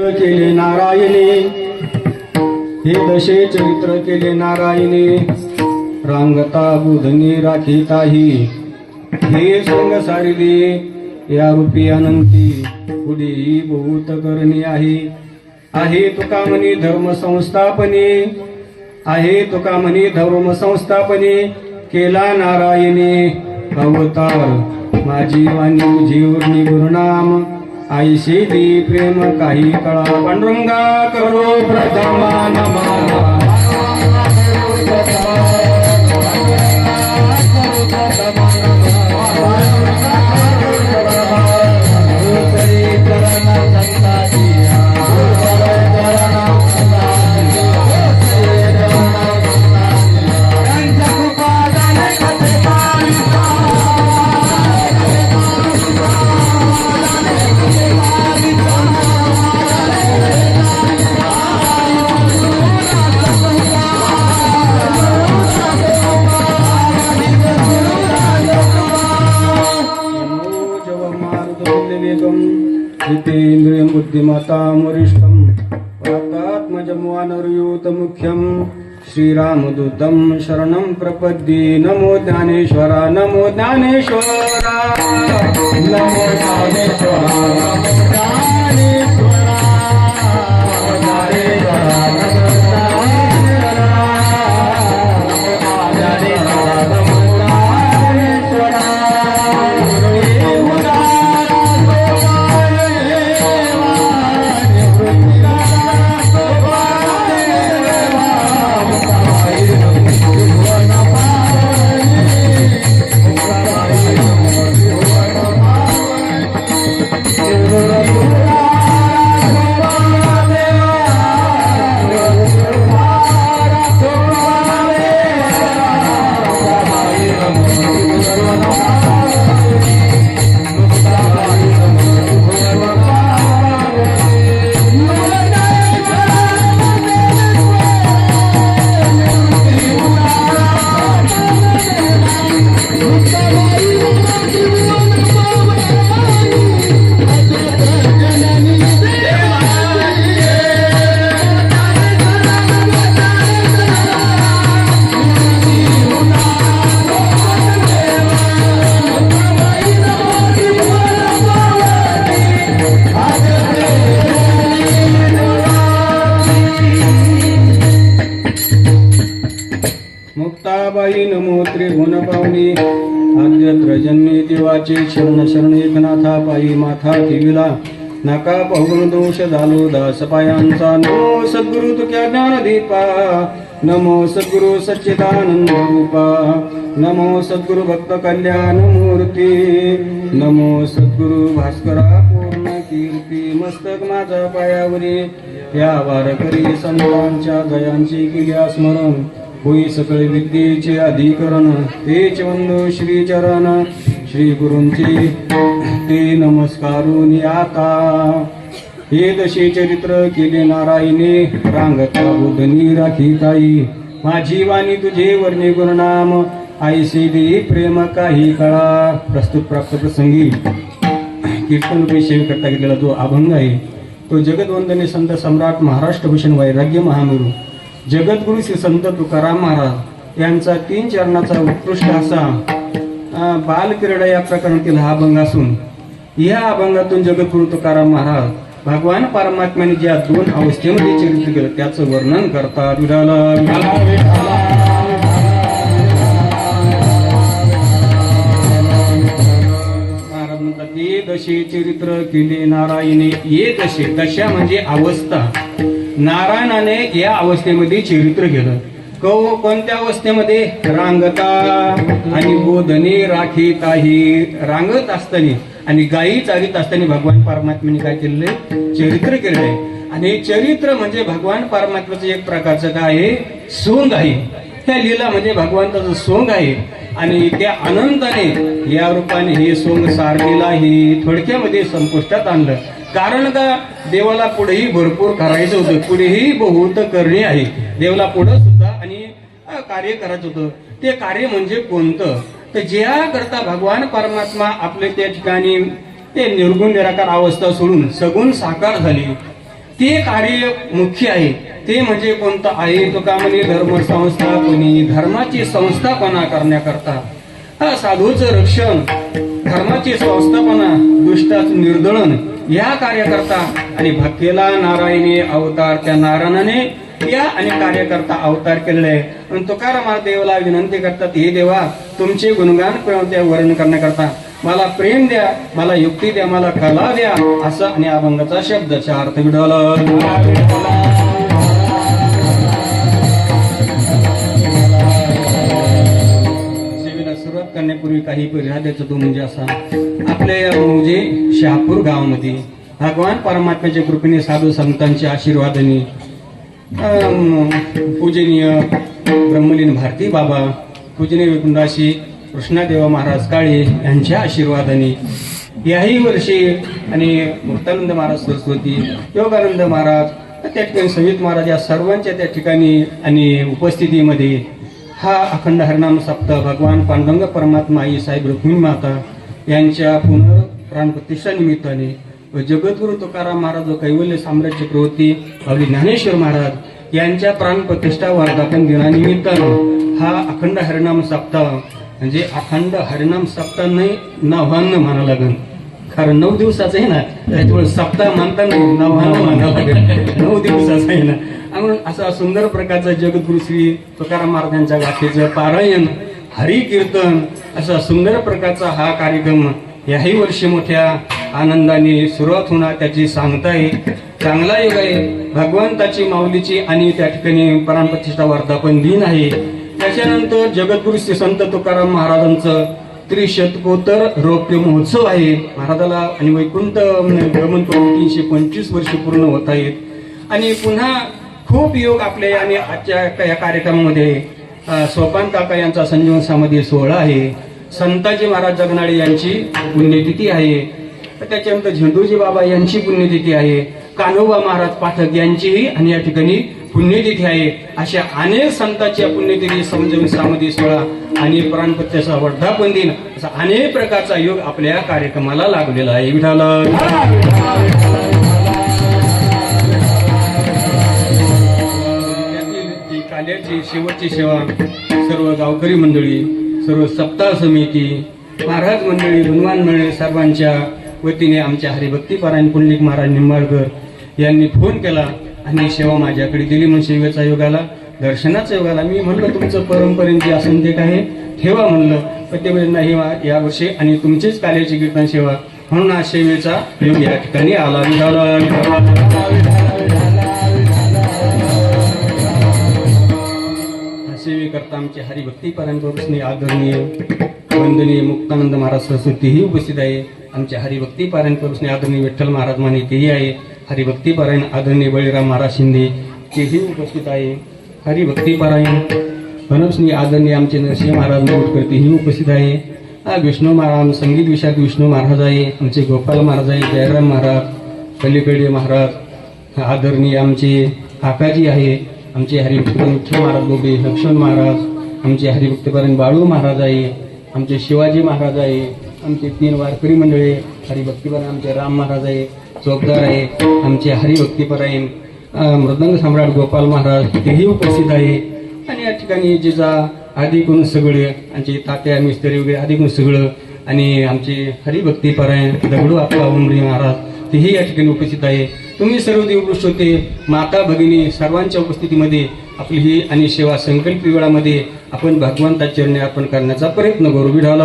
चरित्र केले नारायणे, हे दशे चरित्र केले नारायणे, रांगता बुधनी राखीताही, हे सोंग सारिले या रूपी अनंती, पुढे बहुत करणे आहे तुका म्हणे धर्म संस्थापने, आहे तुका म्हणे धर्म संस्थापने, केला नारायणे अवतार, माझी वाणी तुझे गुरुनाम, आईशी दी प्रेम काही कळा, पांडुरंगा करो प्रथमा नमः, जितेन्द्रियं बुद्धिमतां वरिष्ठं, वातात्मजं वानरयूतमुख्यं, श्रीरामदूतं शरणं प्रपद्ये, नमो ज्ञानेश्वरा नमो ज्ञानेश्वरा, नमो ज्ञानेश्वरा नमो ज्ञानेश्वरा, मुक्ताबाई नमो त्रिभुवन पावनी, आद्यत्र जन्मी देवाचे शरण शरण एकनाथा, पायी माथा ठेविला नका पाहून दोष झालो दास पायांचा, नमो सद्गुरु तुक्या ज्ञानदीपा, नमो सद्गुरु सच्चिदानंद रूपा, नमो सद्गुरु भक्त कल्याण मूर्ती, नमो सद्गुरु भास्करा पूर्ण कीर्ती, मस्तक माझा पायावरी या वारकरी संतांच्या गयांची केल्या स्मरण, होई सकळ विद्येचे अधिकरण, तेच वंदो श्री चरण श्री गुरूंचे ते नमस्कारून आता, हे दशे चरित्र केले नारायणे, रांगता बुधनी राखीताई, माझी वाणी तुझे वर्णे गुरुनाम, आईसे दे प्रेम काही कळा. प्रस्तुत प्राप्त प्रसंगी कीर्तन रूपी सेवेकरता घेतलेला जो अभंग आहे तो जगदवंदने संत सम्राट महाराष्ट्र भूषण वैराग्य महामेरू जगद्गुरु श्री संत तुकाराम महाराज यांचा 3 चरणाचा उत्कृष्ट असा बालक्रीडा या प्रकरणातील हा अभंग असून या अभंगातून जगद्गुरु तुकाराम महाराज भगवान परमात्म्याने ज्या 2 अवस्थेमध्ये चरित्र केलं त्याचं वर्णन करतात. विठाला महाराज म्हणतात ये दशे चरित्र केले नारायणे. ये दशे, दशा म्हणजे अवस्था. नारायणाने या अवस्थेमध्ये चरित्र केलं. कोणत्या अवस्थेमध्ये? रांगता आणि बोधने राखीताही, रांगत असताना आणि गायी चालित असताना भगवान परमात्म्याने काय केलेलं आहे? चरित्र केलेलं आहे. आणि चरित्र म्हणजे भगवान परमात्म्याचं एक प्रकारचं काय आहे? सोंग आहे. त्या लीला म्हणजे भगवंताचं सोंग आहे आणि त्या अनंताने या रूपाने हे सोंग सारलेलं आहे. थोडक्यामध्ये संपुष्टात आणलं. कारण का? देवाला पुढेही भरपूर करायचं होतं, पुढेही बहुत करणे आहे. देवाला पुढे सुद्धा आणि कार्य करायचं होतं. ते कार्य म्हणजे कोणतं? तर ज्या करता भगवान परमात्मा आपले त्या ठिकाणी ते निर्गुण निराकार अवस्था सोडून सगुण साकार झाली. ते कार्य मुख्य आहे. ते म्हणजे कोणतं आहे? तो का म्हणे धर्म संस्थापनी, धर्माची संस्थापना करण्याकरता साधूचं रक्षण, धर्माची संस्थापना, दुष्टाचं निर्दळन या कार्याकरता आणि भक्तीला नारायणी अवतार, त्या नारायणाने या आणि कार्यकर्ता अवतार केलेले आहे. आणि तुकाराम देवाला विनंती करतात, हे देवा तुमचे गुणगान त्या वर्णन करण्याकरता मला प्रेम द्या, मला युक्ती द्या, मला कला द्या, असं आणि अभंगाचा शब्दाचा अर्थ विढवला. सुरुवात करण्यापूर्वी काही परिहाद्याचा तो म्हणजे असा, आपल्या म्हणजे शहापूर गावामध्ये भगवान परमात्म्याच्या कृपेने साधू संतांच्या आशीर्वादाने पूजनीय ब्रह्मलीन भारती बाबा, पूजनीय विकुंडाशी कृष्णादेव महाराज काळे यांच्या आशीर्वादाने याही वर्षी आणि मुक्तानंद महाराज सरस्वती, योगानंद महाराज, त्या ठिकाणी संयुक्त महाराज या सर्वांच्या त्या ठिकाणी आणि उपस्थितीमध्ये हा अखंड हरिनाम सप्ताह भगवान पांडुरंग परमात्मा, आई साहेब रुक्मिणी माता यांच्या पुनर्प्राणप्रतिष्ठा निमित्ताने व जगद्गुरु तुकाराम महाराज व कैवल्य साम्राज्य प्रवृत्ती अवली ज्ञानेश्वर महाराज यांच्या प्राणप्रतिष्ठा वर्धापन दिनानिमित्तानं हा अखंड हरिनाम सप्ताह, म्हणजे अखंड हरिनाम सप्ताह नाही, नव्याण्णव म्हणा लागेल, कारण 9 दिवसाचं आहे ना, त्याच्यामुळे सप्ताह म्हणता नाही, 99 म्हणावं लागेल, 9 दिवसाचं आहे ना. म्हणून असा सुंदर प्रकारचा जगद्गुरु श्री तुकाराम महाराजांच्या गाथेचं पारायण, हरिकीर्तन, असा सुंदर प्रकारचा हा कार्यक्रम याही वर्षी मोठ्या आनंदाने सुरुवात होणार, त्याची सांगता आहे. चांगला योग आहे, भगवंताची माऊलीची आणि त्या ठिकाणी प्राणप्रतिष्ठा वर्धापन दिन आहे. त्याच्यानंतर जगद्गुरु श्री संत तुकाराम महाराजांचं त्रिशतकोत्तर रौप्य महोत्सव आहे. महाराजाला आणि वैकुंठ गमन करून 325 वर्ष पूर्ण होत आहेत. आणि पुन्हा खूप योग आपल्या आणि आजच्या या कार्यक्रमामध्ये सोपान काका यांचा संजीवन समाधी सोहळा आहे. संताजी महाराज जगनाळे यांची पुण्यतिथी आहे. त्याच्यानंतर झेंडूजी बाबा यांची पुण्यतिथी आहे. कान्होबा महाराज पाठक यांचीही आणि या ठिकाणी पुण्यतिथी आहे. अशा अनेक संतांच्या पुण्यतिथी, संजीवन समाधी सोहळा आणि प्राणप्रतिष्ठा वर्धापन दिन, असा अनेक प्रकारचा योग आपल्या या कार्यक्रमाला लाभलेला आहे. विठाला काल्याची शेवटची सेवा सर्व गावकरी मंडळी, सर्व सप्ताह समिती, महाराज मंडळी, हनुमान मंडळी सर्वांच्या वतीने आमच्या हरिभक्तीपरायण पुंडलिक महाराज निंबाळकर यांनी फोन केला आणि सेवा माझ्याकडे दिली. म्हणून सेवेचा योगाला, दर्शनाचा योगाला मी म्हणलं तुमचं परंपरेची असून ते काय ठेवा म्हणलं, पण ते म्हणजे नाही यावर्षी आणि तुमचीच कार्याची कीर्तन सेवा, म्हणून आज सेवेचा योग या ठिकाणी आला. सेवेकरता आमचे हरिभक्तीपरायण प्रभूसने आदरणीय वंदनीय मुक्तानंद महाराज सरस्वती ही उपस्थित आहे. आमचे हरिभक्तीपरायण प्रभूसने आदरणीय विठ्ठल महाराज माने तेही आहे. हरिभक्तीपरायण आदरणीय बळीराम महाराज शिंदे तेही उपस्थित आहे. हरिभक्तीपरायण प्रभूसने आदरणीय आमचे नरसिंह महाराज मोटकर तेही उपस्थित आहे. विष्णू महाराज संगीत विशारद विष्णू महाराज आहे. आमचे गोपाल महाराज आहे. जयराम महाराज, पल्लीकडे महाराज, आदरणीय आमचे काकाजी आहे. आमचे हरिभक्तीपरायण विठ्ठल महाराज बोबे, लक्ष्मण महाराज, आमचे हरिभक्तीपरायण बाळू महाराज आहे. आमचे शिवाजी महाराज आहे. आमचे 3 वारकरी मंडळी हरिभक्तीपरायण, आमचे राम महाराज आहे, चौकदार आहे. आमचे हरिभक्तीपरायण मृदंग सम्राट गोपाल महाराज तेही उपस्थित आहे. आणि या ठिकाणी जिजा आदी कोण सगळे, आमचे तात्या मिस्त्री वगैरे आदी कोण सगळं, आणि आमचे हरिभक्तीपरायण दगडू आपला उमरी महाराज तेही या ठिकाणी उपस्थित आहे. तुम्ही सर्व देवपुरुष होते, माता भगिनी सर्वांच्या उपस्थितीमध्ये आपली ही आणि सेवा संकल्प वेळामध्ये आपण भगवंताच्या चरणी अर्पण करण्याचा प्रयत्न करू. विठाला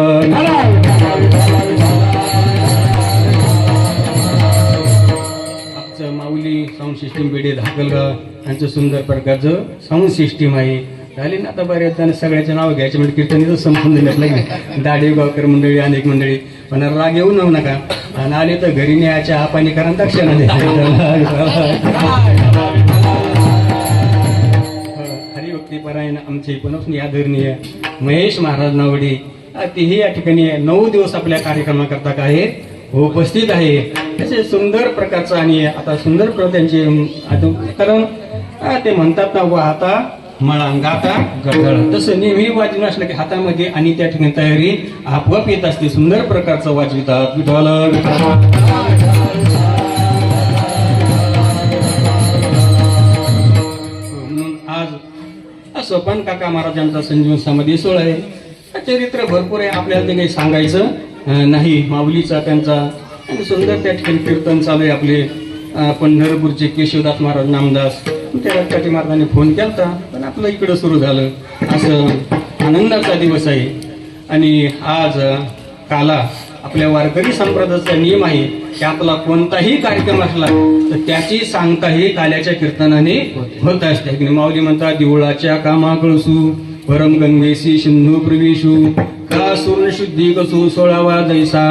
आमचं माऊली साऊंड सिस्टीम बेडे धाकलगाव यांचं सुंदर प्रकारचं साऊंड सिस्टीम आहे. झाली ना आता बऱ्याच जण सगळ्याचे नाव घ्यायचे म्हणजे कीर्तनीचं संपून दिलं दाढी गावकर मंडळी, अनेक मंडळी, पण राग येऊ नव नका. आणि आले तर घरी न्यायच्या हापाणी करा दक्षिणा द्या. हरिभक्तीपरायण आमचे पुनः आदरणीय महेश महाराज नावडे तेही या ठिकाणी 9 दिवस आपल्या कार्यक्रमाकरता काय उपस्थित आहे. असे सुंदर प्रकारचं आणि आता सुंदर त्यांचे कारण ते म्हणतात ना, वाहता मळंगाता गडगड, तसं नेहमी वाजून असलं की हातामध्ये आणि त्या ठिकाणी तयारी आपोआप येत असते. सुंदर प्रकारचं वाजवितात. विठ्ठल सोपान काका महाराजांचा संजीवन समाधी सोहळा आहे. चरित्र भरपूर आहे, आपल्याला ते काही सांगायचं नाही. माऊलीचा त्यांचा आणि सुंदर त्या ठिकाणी कीर्तन चालू आहे आपले. पंढरपूरचे केशवदास महाराज नामदास त्या महाराजांनी फोन केला पण आपलं इकडं सुरू झालं. असं आनंदाचा दिवस आहे. आणि आज काला आपल्या वारकरी संप्रदायाचा नियम आहे की आपला कोणताही कार्यक्रम असला तर त्याची सांगता ही काल्याच्या कीर्तनाने होत असते. माऊली म्हणतात देवळाच्या कामा कळसू परम गंगेशी सिंधू प्रवेशू का सूर्ण शुद्धी कसू 16वा जैसा.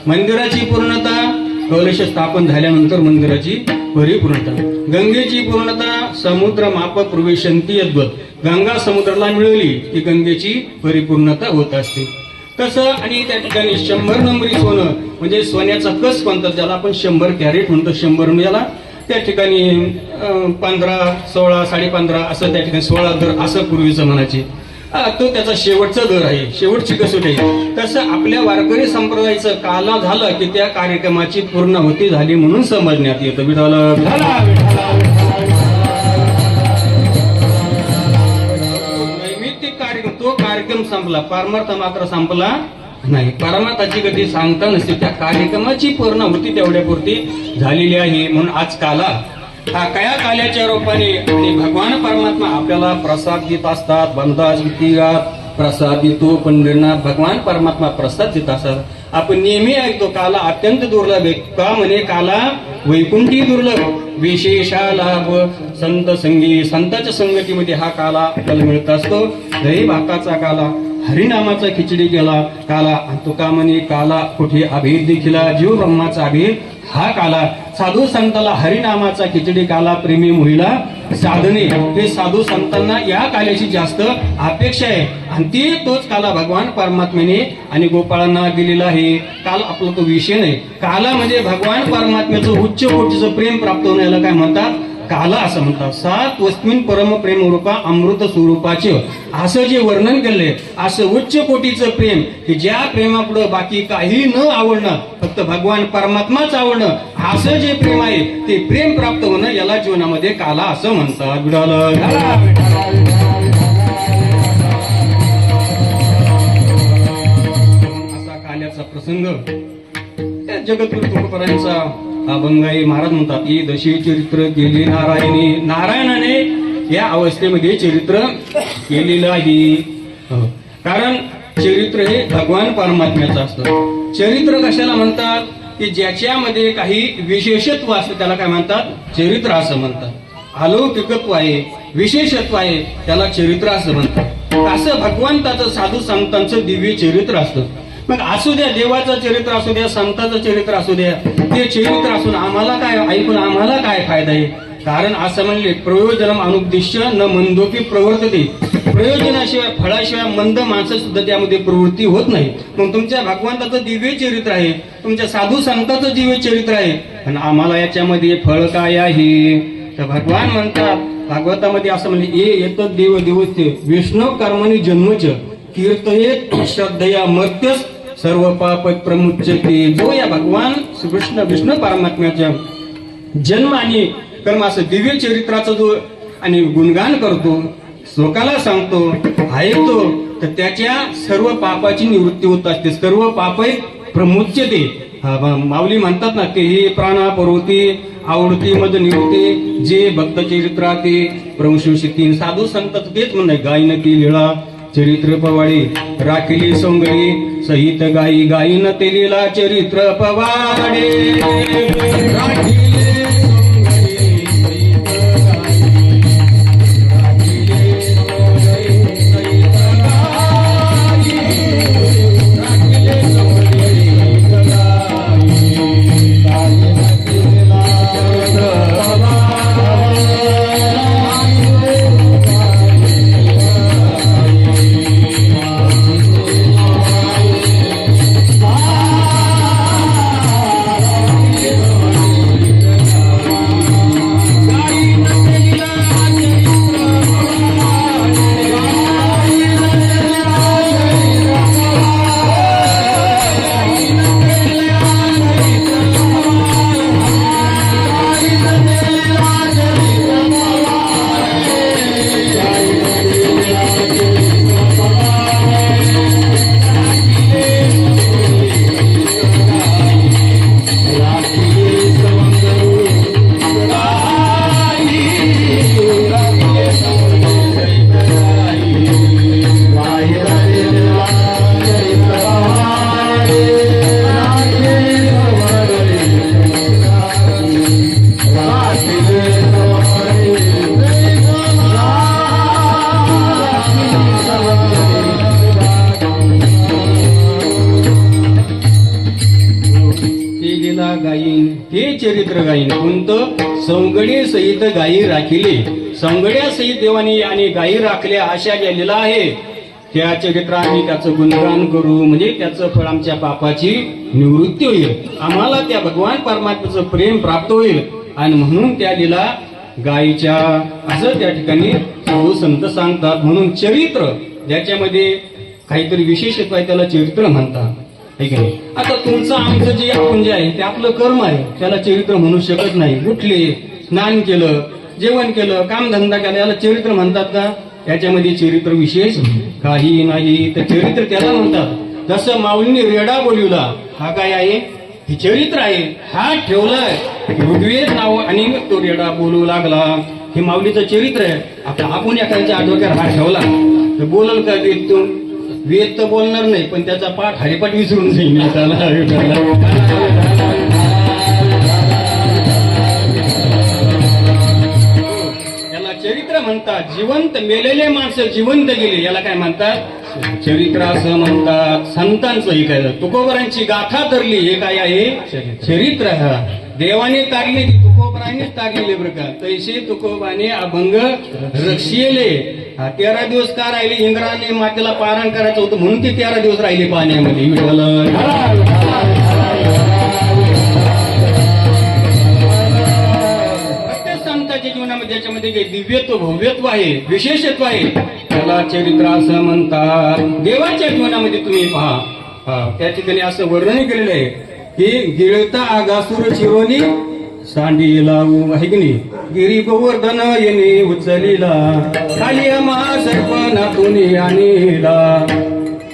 मंदिराची पूर्णता कलश स्थापन झाल्यानंतर मंदिराची परिपूर्णता. गंगेची पूर्णता समुद्र माप प्रवेशंती अद्भुत. गंगा समुद्राला मिळवली की गंगेची परिपूर्णता होत असते. तसं आणि त्या ठिकाणी 100 नंबरी सोनं म्हणजे सोन्याचा कस म्हणतात ज्याला आपण 100 कॅरेट म्हणतो. 100 याला त्या ठिकाणी 15, 16, 15.5 असं त्या ठिकाणी 16 दर असं पूर्वीचं म्हणायचे. तो त्याचा शेवटचा दर आहे, शेवटची कसोटी आहे. तसं आपल्या वारकरी संप्रदायाचं काला झालं की त्या कार्यक्रमाची पूर्णाहुती झाली म्हणून समजण्यात येतं. नैमित्तिक कार्यक्रम तो कार्यक्रम संपला, पारमार्थ मात्र संपला नाही. परमार्थाची गती सांगता नसते, त्या कार्यक्रमाची पूर्णाहुती तेवढ्यापुरती झालेली आहे. म्हणून आज काला हा कया काल्याच्या रूपाने आणि भगवान परमात्मा आपल्याला प्रसाद देत असतात. बंदाज प्रसाद देतो पंढरीनाथ भगवान परमात्मा प्रसाद देत असतात. आपण नेहमी ऐकतो काला अत्यंत दुर्लभ आहे. का म्हणे काला वैकुंठी दुर्लभ विशेषा लाभ संत संगी. संतांच्या संगतीमध्ये हा काला आपल्याला मिळत असतो. दही भाताचा काला, हरिनामाचा खिचडी केला काला. तुका म्हणे काला कुठे अभेद देखीला जीव ब्रह्माचा अभेद हा काला. साधू संताला हरिनामाचा खिचडी काला प्रेमी मोहिला साधने. हे साधू संतांना या काल्याची जास्त अपेक्षा आहे आणि ती तोच काला भगवान परमात्म्याने आणि गोपाळांना दिलेला आहे. काल आपला तो विषय नाही. काला म्हणजे भगवान परमात्म्याचं उच्च कोटीचं प्रेम प्राप्त होण्याला काय म्हणतात काला असं म्हणतात. 7 वस्तूंन परम प्रेम रूपा अमृत स्वरूपाचे असं जे वर्णन केलंय असं उच्च कोटीचं प्रेम की ज्या प्रेमापुढं बाकी काही न आवडणं फक्त भगवान परमात्माच आवडणं असं जे प्रेम आहे ते प्रेम प्राप्त होणं याला जीवनामध्ये काला असं म्हणतात. असा काल्याचा प्रसंग जगद्गुरु तुकोबारायांचा अभंगाई महाराज म्हणतात की दशी चरित्र केले नारायणी. नारायणाने या अवस्थेमध्ये चरित्र केलेलं आहे. कारण चरित्र हे भगवान परमात्म्याचं असतं. चरित्र कशाला म्हणतात की ज्याच्यामध्ये काही विशेषत्व असतं त्याला काय म्हणतात चरित्र असं म्हणतात. अलौकिकत्व आहे, विशेषत्व आहे त्याला चरित्र असं म्हणतात. असं भगवंताचं साधू संतांचं दिव्य चरित्र असतं. मग असू द्या देवाचं चरित्र असू द्या, संतांचं चरित्र असू द्या, ते चरित्र असून आम्हाला काय ऐकून आम्हाला काय फायदा आहे. कारण असं म्हणले प्रयोजनम अनुद्दिश्य न मंदोपी प्रवर्तते. प्रयोजनाशिवाय फळाशिवाय मंद माणसं सुद्धा त्यामध्ये प्रवृत्ती होत नाही. मग तुमच्या भगवंताचं दिव्य चरित्र आहे, तुमच्या साधू संतांचं दिव्य चरित्र आहे आणि आम्हाला याच्यामध्ये फळ काय आहे. तर भगवान म्हणतात भागवतामध्ये असं म्हणले ए येत देव देवस्य विष्णू कर्मणी जन्मच कीर्तयेत श्रद्धया मर्त्यस सर्व पाप प्रमुच्यते. जो या भगवान श्रीकृष्ण विष्णू परमात्म्याच्या जन्म आणि कर्म असं दिव्य चरित्राचा जो आणि गुणगान करतो, श्लोकाला सांगतो, ऐकतो तर त्याच्या सर्व पापाची निवृत्ती होत असते. सर्व पाप प्रमुच्यते. माऊली म्हणतात ना ते हे प्राणा परोती आवडती मद निवृत्ती जे भक्त चरित्राते प्रमुशती. साधू संत तेच म्हणणं गायन ती लीळा चरित्र पवाडी राखिली सोंगडी सहित गाई गायीन ते लीला चरित्र पवाडे राखिली चरित्र गायीन. कोणतं? सौंगडी सहित गायी राखिले. सौंगड्या सहित देवानी आणि गायी राखल्या अशा गेलेला आहे. त्या चरित्राने त्याचं गुणगान करू म्हणजे त्याचं फळ आमच्या पापाची निवृत्ती होईल. आम्हाला त्या भगवान परमात्म्याचं प्रेम प्राप्त होईल. आणि म्हणून त्या लीला गायीच्या असं त्या ठिकाणी साधू संत सांगतात. म्हणून चरित्र ज्याच्यामध्ये काहीतरी विशेषत्व आहे त्याला चरित्र म्हणतात. ठीक आहे. आता तुमचं आमचं जे आपण जे आहे ते आपलं कर्म आहे, त्याला चरित्र म्हणू शकत नाही. उठले, स्नान केलं, जेवण केलं, कामधंदा केला, याला चरित्र म्हणतात का? याच्यामध्ये चरित्र विशेष काही नाही. तर चरित्र त्याला म्हणतात. जसं माऊलीने रेडा बोलवला, हा काय आहे? हे चरित्र आहे. हा ठेवलाय ऋग्वेद नाव आणि तो रेडा बोलू लागला. हे माऊलीचं चरित्र आहे. आता आपण एखाद्याच्या डोक्यावर हा ठेवला तर बोलल का? वेद तर बोलणार नाही, पण त्याचा पाठ हरिपाठ विसरून जाईल. याला चरित्र म्हणतात. जिवंत मेलेले माणसं जिवंत गेले याला काय म्हणतात? चरित्र असं म्हणतात. संतांचं हे काय? तुकोबरांची गाथा धरली, हे काय आहे? चरित्र. देवाने तारले, तुकोबरांनीच तारलेले बरं का. तैसे तुकोबाने अभंग रक्षिले. 13 दिवस का राहिले? इंद्राने मातेला पारायण करायचं होतं म्हणून ते 13 दिवस राहिले पाण्यामध्ये. प्रत्येक संतांच्या जीवनामध्ये ज्याच्यामध्ये काही दिव्यत्व भव्यत्व आहे, विशेषत्व आहे, त्याला चरित्र असं म्हणतात. देवाच्या जीवनामध्ये तुम्ही पहा, त्या ठिकाणी असं वर्णन केलेलं आहे की गिळता आगासुर चिरोनी सांडी लावू आहे की नाही. गिरी गोवर्धन येणे उचलीला, खाली महासर्प नातून आणीला.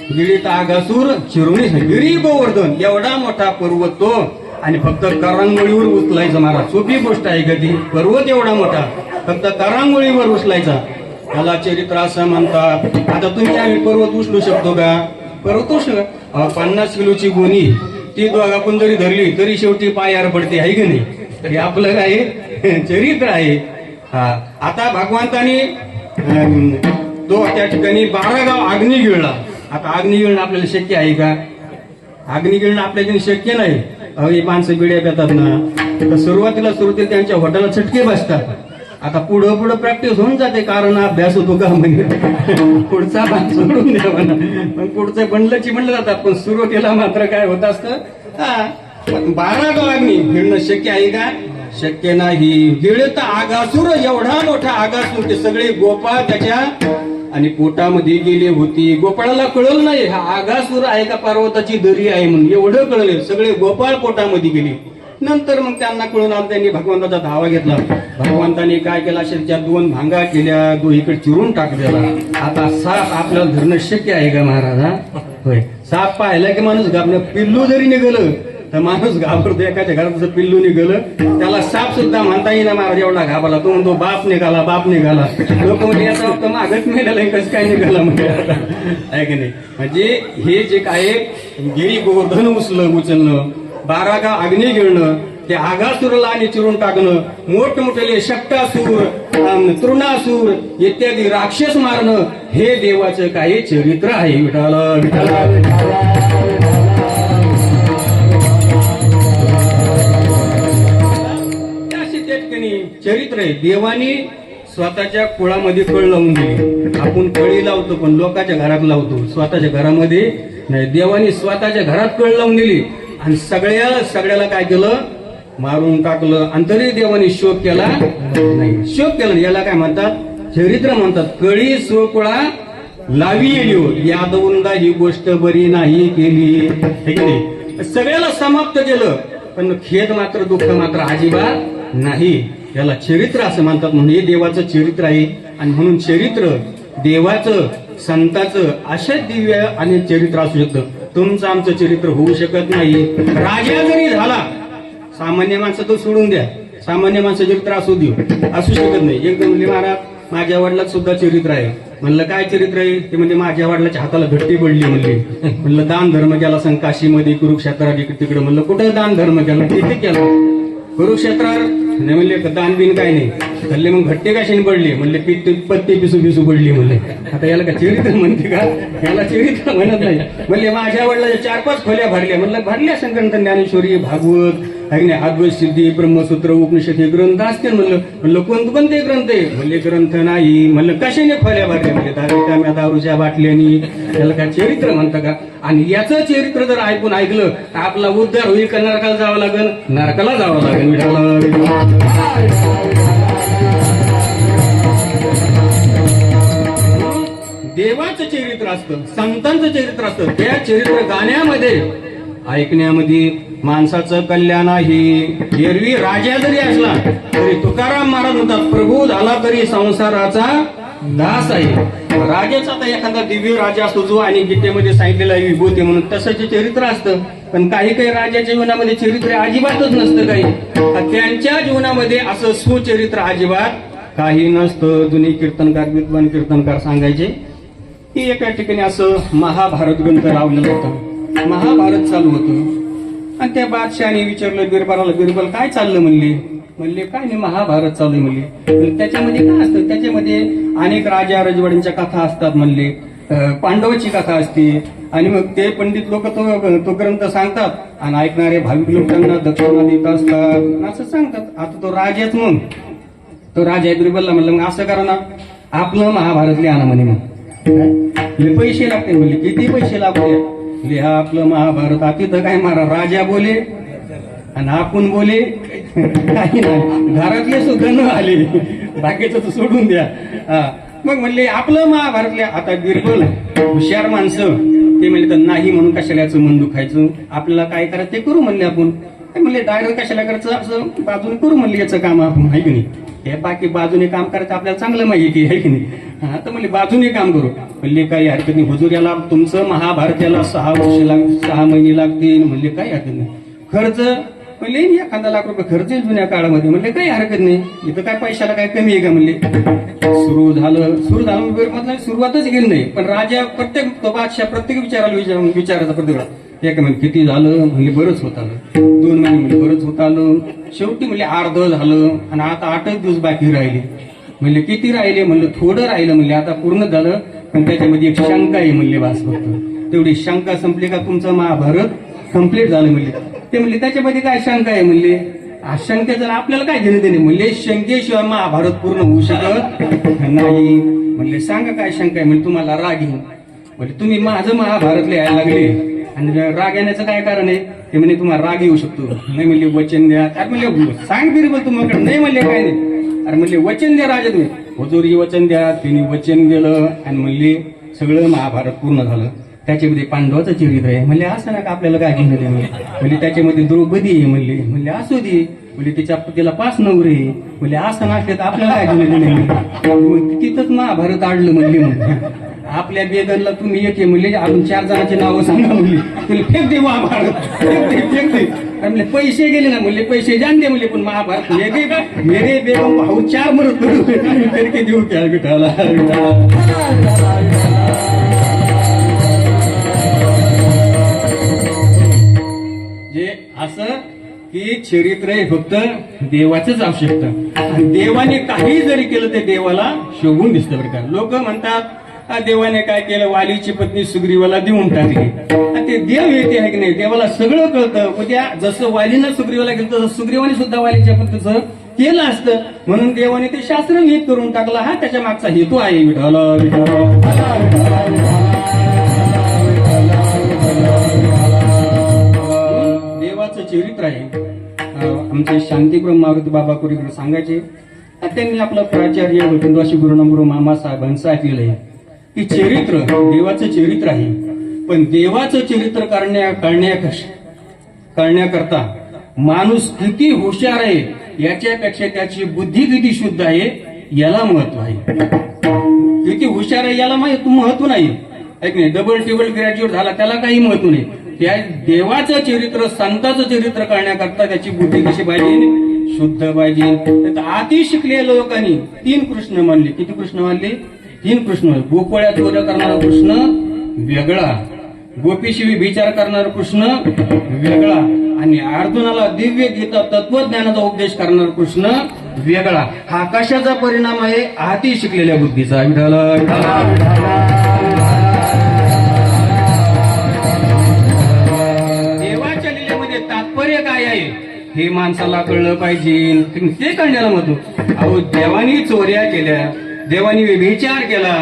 गिळीत आगासूर चिरोनी, गिरी गोवर्धन एवढा मोठा पर्वत तो, आणि फक्त करांगोळीवर उचलायचा. महाराज सोपी गोष्ट आहे का ती? पर्वत एवढा मोठा फक्त करांगोळीवर उचलायचा, याला चरित्र असं म्हणतात. आता तुम्ही आम्ही पर्वत उचलू शकतो का? पर्वत उचल 50 किलोची गोणी ती आपण जरी धरली तरी शेवटी पायावर पडते आहे की नाही. हे आपलं काय चरित्र आहे. आता भगवंतानी तो त्या ठिकाणी 12 गाव अग्नी गिळला. आता अग्नी गिळणं आपल्याला शक्य आहे का? अग्नी गिळणं आपल्याला शक्य नाही. हे माणसं बिड्या पेतात ना, तर सुरुवातीला त्यांच्या हॉटेलला चटके बसतात. आता पुढं प्रॅक्टिस होऊन जाते, कारण अभ्यास होतो का म्हणजे पुढचा भाग सोडून द्या म्हणा. पण पुढचं बनलंची म्हणलं जातात, पण सुरुवातीला मात्र काय होत असतं? 12 गाव अग्नी गिळणं शक्य आहे का? शक्य नाही. गिळत आगासूर एवढा मोठा आगासूर, ते सगळे गोपाळ त्याच्या आणि पोटामध्ये गेले होती. गोपाळाला कळलं नाही हा आगासूर आहे का पर्वताची दरी आहे म्हणून. एवढं कळले, सगळे गोपाळ पोटामध्ये गेले. नंतर मग त्यांना कळून आलं, त्यांनी भगवंताचा धावा घेतला. भगवंताने काय केला? त्या 2 भांगा केल्या, 2 इकडे चिरून टाकलेला. आता साप आपल्याला धरणं शक्य आहे का महाराज? होय. साप पाहिला की माणूस घाबरला. पिल्लू जरी निघालं तर माणूस घाबरतो. एखाद्या घरात जर पिल्लू निघालं त्याला साप सुद्धा म्हणता येईना महाराज, एवढा घाबरला. तो म्हणतो बाप निघाला, बाप निघाला. लोक म्हणजे याचा फक्त मागत मेलेला कसं काय निघाला म्हणजे आहे की नाही. म्हणजे हे जे काय गिरी गोवर्धन उचलणं, 12 गाव अग्नी गिळणं, ते आगासुरला आणि चिरून टाकणं, मोठमोठे शक्तासूर, तृणासूर इत्यादी राक्षस मारणं, हे देवाचं काही चरित्र आहे. विठाला विठाला त्या ठिकाणी चरित्र आहे. देवानी स्वतःच्या कुळामध्ये कळ लावून दिली. आपण कळी लावतो पण लोकांच्या घरात लावतो, स्वतःच्या घरामध्ये नाही. देवानी स्वतःच्या घरात कळ लावून दिली आणि सगळ्याला काय केलं? मारून टाकलं. आणि तरी देवाने शोक केला नाही. शोक केला. याला काय म्हणतात? चरित्र म्हणतात. कळी सोकुळा लावी येली, यादवंदा ही गोष्ट बरी नाही केली. ठीक नाही. सगळ्याला समाप्त केलं, पण खेद मात्र दुःख मात्र अजिबात नाही. याला चरित्र असं म्हणतात. म्हणून हे देवाचं चरित्र आहे. आणि म्हणून चरित्र देवाचं, संतांचं अशा दिव्य आणि चरित्र असू शकतं. तुमचं आमचं चरित्र होऊ शकत नाही. राजा जरी झाला, सामान्य माणसं तो सोडून द्या, सामान्य माणसं चरित्र असू शकत नाही. एकदम म्हणले महाराज माझ्या वडिलात सुद्धा चरित्र आहे. म्हणलं काय चरित्र आहे? ते म्हणजे माझ्या वडिलाच्या हाताला घट्टी पडली म्हणले. म्हणलं दान धर्म केला सांग काशीमध्ये, कुरुक्षेत्रात तिकडे. म्हणलं कुठं दान धर्म केला? तिथे केला कुरुक्षेत्रावर. नाही म्हणले दान बिन काय नाही. म्हणले मग घट्टे कशाने पडले? म्हणले पत्ते पिसू पडली. म्हणले आता याला का चरित्र म्हणते का? याला चरित्र म्हणत नाही. म्हणले माझ्या वडिलाच्या 4-5 खोल्या भरल्या. म्हणलं भरल्या संकंत ज्ञानेश्वरी, भागवत, आहे नाही. अद्वैत सिद्धी, ब्रह्मसूत्र, उपनिषद हे ग्रंथ असते म्हणलं कोणते ग्रंथ आहे म्हणले ग्रंथ नाही म्हणलं कशाने फल्या भरल्या म्हणजे रिकाम्या दारूच्या बाटल्यानी त्याला काय चरित्र म्हणतं का? आणि याचं चरित्र जर ऐकलं तर आपला उद्धार होईल का नरकाला जावं लागेल? नरकाला जावं लागेल. देवाचं चरित्र असतं, संतांचं चरित्र असतं. त्या चरित्र गाण्यामध्ये ऐकण्यामध्ये माणसाचं कल्याण आहे. एरवी राजा जरी असला तरी तुकाराम महाराज म्हणतात प्रभू झाला तरी संसाराचा दास आहे. राजाचा आता एखादा दिव्य राजा असतो जो आणि गीतेमध्ये सांगितलेला आहे विभूती म्हणून तसंच चरित्र असतं. पण काही काही राजाच्या जीवनामध्ये चरित्र अजिबातच नसतं. काही त्यांच्या जीवनामध्ये असं सुचरित्र अजिबात काही नसतं. जुने कीर्तनकार विद्वान कीर्तनकार सांगायचे की एका ठिकाणी असं महाभारत ग्रंथ लावलेलं होतं. महाभारत चालू होतं आणि त्या बादशाहाने विचारलं बिरबलाला, बिरबल काय चाललं म्हणले काय नाही महाभारत चालू आहे म्हणले. त्याच्यामध्ये काय असतं? त्याच्यामध्ये अनेक राजा रजवाड्यांच्या कथा असतात म्हणले, पांडवाची कथा असते. आणि मग ते पंडित लोक तो ग्रंथ सांगतात आणि ऐकणारे भाविक लोक त्यांना दक्षिणा देत असतात असं सांगतात. आता तो राजाच मग तो राजा बिरबलला म्हणलं मग असं करा ना आपलं महाभारत लिहा म्हणे. मग पैसे लागते म्हणले. किती पैसे लागते? लिहा आपलं महाभारत. आता तर काय मारा राजा बोले आणि आपण बोले काही नाही, घरातले सुद्धा न आले, बाकीचं तर सोडून द्या. मग म्हणले आपलं महाभारत लिहा. आता बिरबल हुशार माणसं ते म्हणले तर नाही म्हणून कशाला याचं मन दुखायचं, आपल्याला काय करायचं ते करू म्हणले. आपण म्हणले डायरेक्ट कशाला करायचं, असं बाजूने करू म्हणले याचं काम आपण, आहे की नाही. हे बाकी बाजूने काम करायचं आपल्याला चांगलं माहिती आहे की नाही. तर म्हणले बाजूने काम करू. म्हणले काही हरकत नाही हुजूर, याला तुमचं महाभारत याला 6 महिने लागतील. म्हणले काही हरकत नाही. खर्च म्हणले 1,00,000 खर्च आहे जुन्या काळामध्ये. म्हणले काही हरकत नाही, इथं काय पैशाला काय कमी आहे का म्हणले. सुरू झालं सुरुवातच गेली नाही. पण राजा प्रत्येक बादशाह प्रत्येक विचारायचा प्रत्येक एक म्हणजे किती झालं म्हणले बरंच होत आलं. 2 महिने म्हणजे बरंच होत आलं. शेवटी म्हणले अर्ध झालं आणि आता 8च दिवस बाकी राहिले. म्हणले किती राहिले? म्हणलं थोडं राहिलं. म्हणले आता पूर्ण झालं पण त्याच्यामध्ये एक शंका आहे म्हणले वास फक्त. तेवढी शंका संपली का तुमचं महाभारत कम्प्लीट झालं म्हणले. ते म्हणले त्याच्यामध्ये काय शंका आहे म्हणले. शंकेचं आपल्याला काय घेणं देणे म्हणले. शंकेशिवाय महाभारत पूर्ण होऊ शकत नाही. म्हणले सांगा काय शंका आहे. म्हणजे तुम्हाला राग येईल. म्हणजे तुम्ही माझं महाभारत लिहायला लागले आणि राग येण्याचं काय कारण आहे. ते म्हणजे तुम्हाला राग येऊ शकतो. नाही म्हणले वचन द्या. अरे म्हणले सांग बिरबल तुम्हाला. नाही म्हणले काय नाही. अरे म्हणले वचन द्या राजा तुम्ही. हुजूर वचन द्या. त्यांनी वचन दिलं आणि म्हणले सगळं महाभारत पूर्ण झालं. त्याच्यामध्ये पांडवाचं चरित्र आहे. म्हणले असं ना का आपल्याला काय घेणं दे म्हणजे. त्याच्यामध्ये द्रौपदी आहे म्हणले असू दे. म्हणजे तिला 5 नवरे. म्हणजे असं नसले तर आपल्याला काय घेणं देणे. तिथंच महाभारत आडलं म्हणले. आपल्या बेगनला तुम्ही एक म्हणले अजून 4 जणांची नावं सांगा म्हणले. तुला फेक दे महाभारत फेक दे. म्हणले पैसे गेले ना म्हणले पैसे जाण दे म्हणले. पण महाभारत मेरे बेगम भाऊ 4 मरत तरी देऊ त्या विठाला. जे असं की चरित्र हे फक्त देवाचंच आवश्यकता. आणि देवाने काही जरी केलं ते देवाला शोभून दिसतं बरं का. लोक म्हणतात देवाने काय केलं, वालीची पत्नी सुग्रीवाला देऊन टाकली. ते देव येते आहे की नाही. देवाला सगळं कळतं. उद्या जसं वालीनं सुग्रीवाला केलं तसं सुग्रीवाने सुद्धा वालीच्या पत्नीचं केलं असतं. म्हणून देवाने ते शास्त्र विहित करून टाकलं. हा त्याच्या मागचा हेतू आहे. विठ्ठल देवाचं चरित्र आहे. आमचे शांतीप्रम मारुती बाबा कुरीकडे सांगायचे. त्यांनी आपलं प्राचार्य वैकुंठवासी गुरुनाम मामा साहेबांचं ऐकलेलं आहे की चरित्र देवाचं चरित्र आहे. पण देवाचं चरित्र करण्याकरता माणूस किती हुशार आहे याच्यापेक्षा त्याची बुद्धी किती शुद्ध आहे याला महत्व आहे. किती हुशार आहे याला महत्व नाही. ऐक नाही. डबल ग्रॅज्युएट झाला त्याला काही महत्व नाही. त्या देवाचं चरित्र संतांचं चरित्र करण्याकरता त्याची बुद्धी कशी पाहिजे, शुद्ध पाहिजे. अति शिकलेल्या लोकांनी 3 कृष्ण मानले. किती कृष्ण मानले? 3 कृष्ण. गोकुळ्या चोऱ्या करणारा कृष्ण वेगळा, गोपीशिवी विचार करणारा कृष्ण वेगळा आणि अर्जुनाला दिव्य गीता तत्वज्ञानाचा उपदेश करणारा कृष्ण वेगळा. हा कशाचा परिणाम आहे? अति शिकलेल्या बुद्धीचा. देवाच्या लीलेमध्ये तात्पर्य काय आहे हे माणसाला कळलं पाहिजे. ते कळण्याला म्हणतो, अहो देवानी चोऱ्या केल्या, देवानी व्यभिचार केला,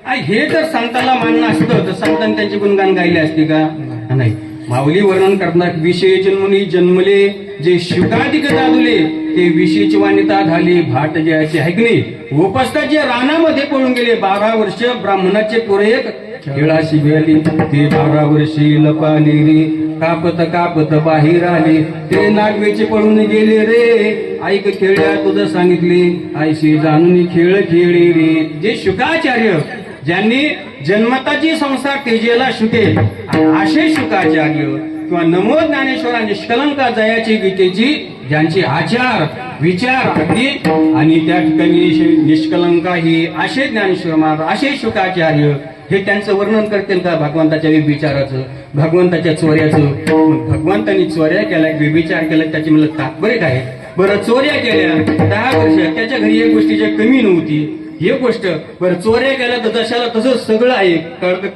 हे जर संतांना मानणं असतं तर संतांनी त्यांची गुणगान गायले असते का? नाही. माऊली वर्णन करणार, विषय जन्मुनी जन्मले जे शुकाधिक दादुले ते विषयीची वाणिता झाली भाट जयाची ऐकणे. उपस्ताचे रानामध्ये पळून गेले 12 वर्ष ब्राह्मणाचे पुरेक खेळाशी गेली. ते 12 वर्षी लपाले रे, कापत कापत बाहेर आले. ते नागवेचे पळून गेले रे, ऐक खेळ्या तुझं सांगितले, आईशी जाणून खेळ खेळे रे. जे शुकाचार्य ज्यांनी जन्मताची संसार तेजेला शुके, असे शुकाचार्य किंवा नमो ज्ञानेश्वरा निष्कलंका जयाची गीतेची ज्यांचे आचार विचार अगदी आणि त्या ठिकाणी निष्कलंका ही असे ज्ञानेश्वर महाराज असे शुकाचार्य हे त्यांचं वर्णन करतील का? भगवंताच्या विचाराचं, भगवंताच्या चोऱ्याचं. भगवंतांनी चोऱ्या केल्या, विचार केला, त्याची मला तात्पर्य काय? बरं, चोऱ्या केल्या 10 वर्ष, त्याच्या घरी एक गोष्टीची कमी नव्हती. ही गोष्ट बरं, चोऱ्या केल्या तर जशाला तसं सगळं आहे,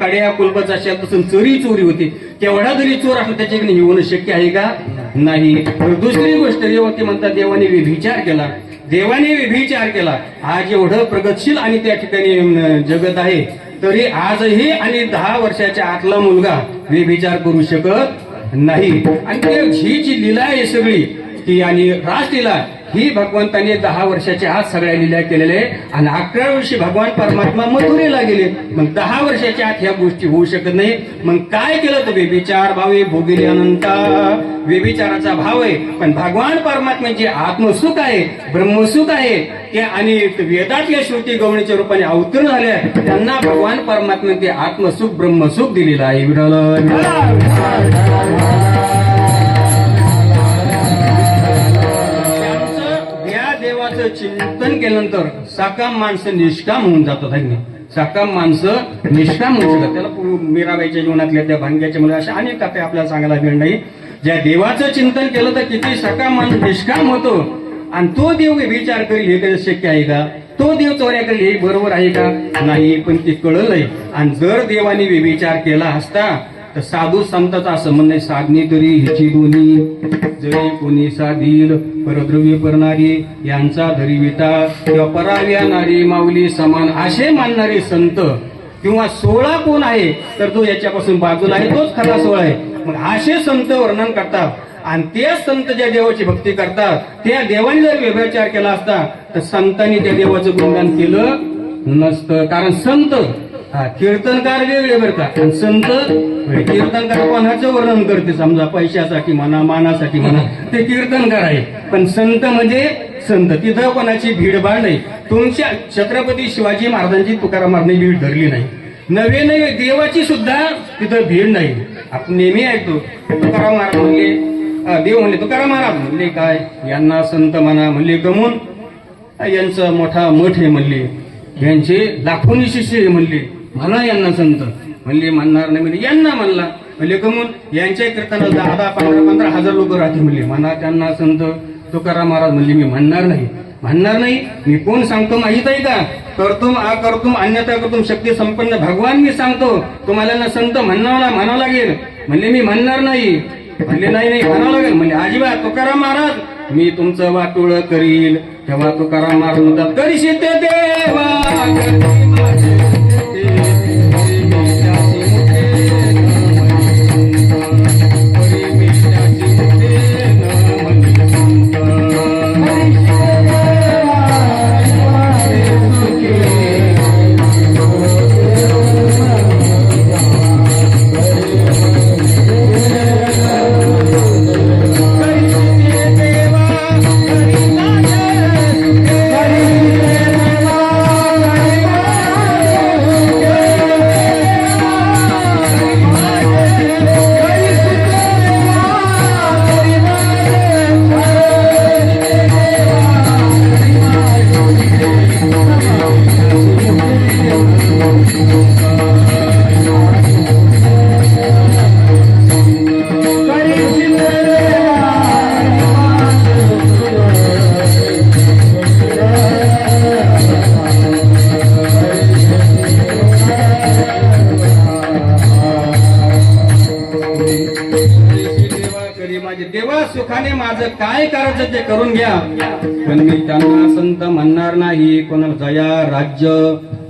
कड्या कुलपच असेल तसं चोरी होती. तेवढा जरी चोर असला त्याच्याकडे हे होणं शक्य आहे का? नाही. दुसरी गोष्ट देवते म्हणतात देवाने विचार केला, देवाने विचार केला. आज एवढं प्रगतशील आणि त्या ठिकाणी जगत आहे तरी आजही आणि 10 वर्षाच्या आतला मुलगा विचार करू शकत नाही. आणि ते ही जी लीला आहे सगळी ती आणि रासलीला ही भगवंताने 10 वर्षाच्या आत सगळ्या लीला केलेल्या आहे. आणि 11व्या वर्षी भगवान परमात्मा मथुरेला गेले. मग 10 वर्षाच्या आत ह्या गोष्टी होऊ शकत नाही. मग काय केलं तर व्यभिचार भावे भोगिले अनंता, व्यभिचाराचा भाव आहे. पण भगवान परमात्म्याचे आत्मसुख आहे, ब्रह्मसुख आहे ते आणि वेदातल्या श्रुती गवळीच्या रूपाने अवतीर्ण झाल्या, त्यांना भगवान परमात्म्याने ते आत्मसुख ब्रह्मसुख दिलेलं आहे. देवाचं चिंतन केल्यानंतर साकाम माणसं निष्काम होऊन जातात. साकाम माणसं निष्काम होऊ शकतात. त्याला मीराबाईच्या जीवनातल्या त्या भांग्याच्या मुळे अशा अनेक कथा आपल्याला सांगायला वेळ नाही. ज्या देवाचं चिंतन केलं तर किती साकाम माणूस निष्काम होतो. आणि तो देव विचार करेल हे कधी शक्य आहे का? तो देव चोऱ्या करेल हे बरोबर आहे का? नाही. पण ते कळलं नाही. आणि जर देवाने विचार केला असता तर साधू संतांचा असं म्हणणे, साधने तरी हिची दोन्ही, जरी कोणी साधील परद्रव्य परणारी यांचा धरिविता, किंवा पराव्या नारी माऊली समान असे मानणारे संत किंवा 16 कोण आहे तर तो याच्यापासून बाजूला आहे, तोच खरा 16 आहे. मग असे संत वर्णन करतात. आणि तेच संत ज्या देवाची भक्ती करतात त्या देवाने जर व्यभिचार केला असता तर संतांनी त्या देवाचं गुणगान केलं नसतं. कारण संत कीर्तनकार वेगळे बरं का, आणि संत कीर्तनकार कोणाचं वर्णन करते, समजा पैशासाठी म्हणा मानासाठी म्हणा ते कीर्तनकार आहे. पण संत म्हणजे संत, तिथं कोणाची भीडभाड नाही. तुमच्या छत्रपती शिवाजी महाराजांची तुकाराम महाराजांनी भीड धरली नाही. नवे देवाची सुद्धा तिथं भीड नाही. आपण नेहमी ऐकतो तुकाराम महाराज म्हणले, देव म्हणले तुकाराम महाराज म्हणले काय यांना संत म्हणा, म्हणले गमून यांचा मोठा मठ आहे, म्हणले यांचे लाखोनी शिष्य आहे, म्हणले म्हणा यांना संत, म्हणले म्हणणार नाही, म्हणजे यांना म्हणला, म्हणले कमून यांच्या कीर्तनाला 10, 15 हजार लोक राहतील, म्हणले म्हणा त्यांना संत. तुकाराम महाराज म्हणले मी म्हणणार नाही. मी कोण सांगतो माहित आहे का? करतुम करतुम अन्यथा करतुम शक्ती संपन्न भगवान मी सांगतो. तुम्हाला संत म्हणावं लागेल. म्हणले मी म्हणणार नाही. म्हणले नाही म्हणावं लागेल. म्हणजे अजिबात तुकाराम महाराज मी तुमचं वाटोळ करील. तेव्हा तुकाराम महाराज म्हणतात करीशी ते देवा काय करायचं ते करून घ्या, पण मी त्यांना संत म्हणणार नाही. कोणाला जया राज्य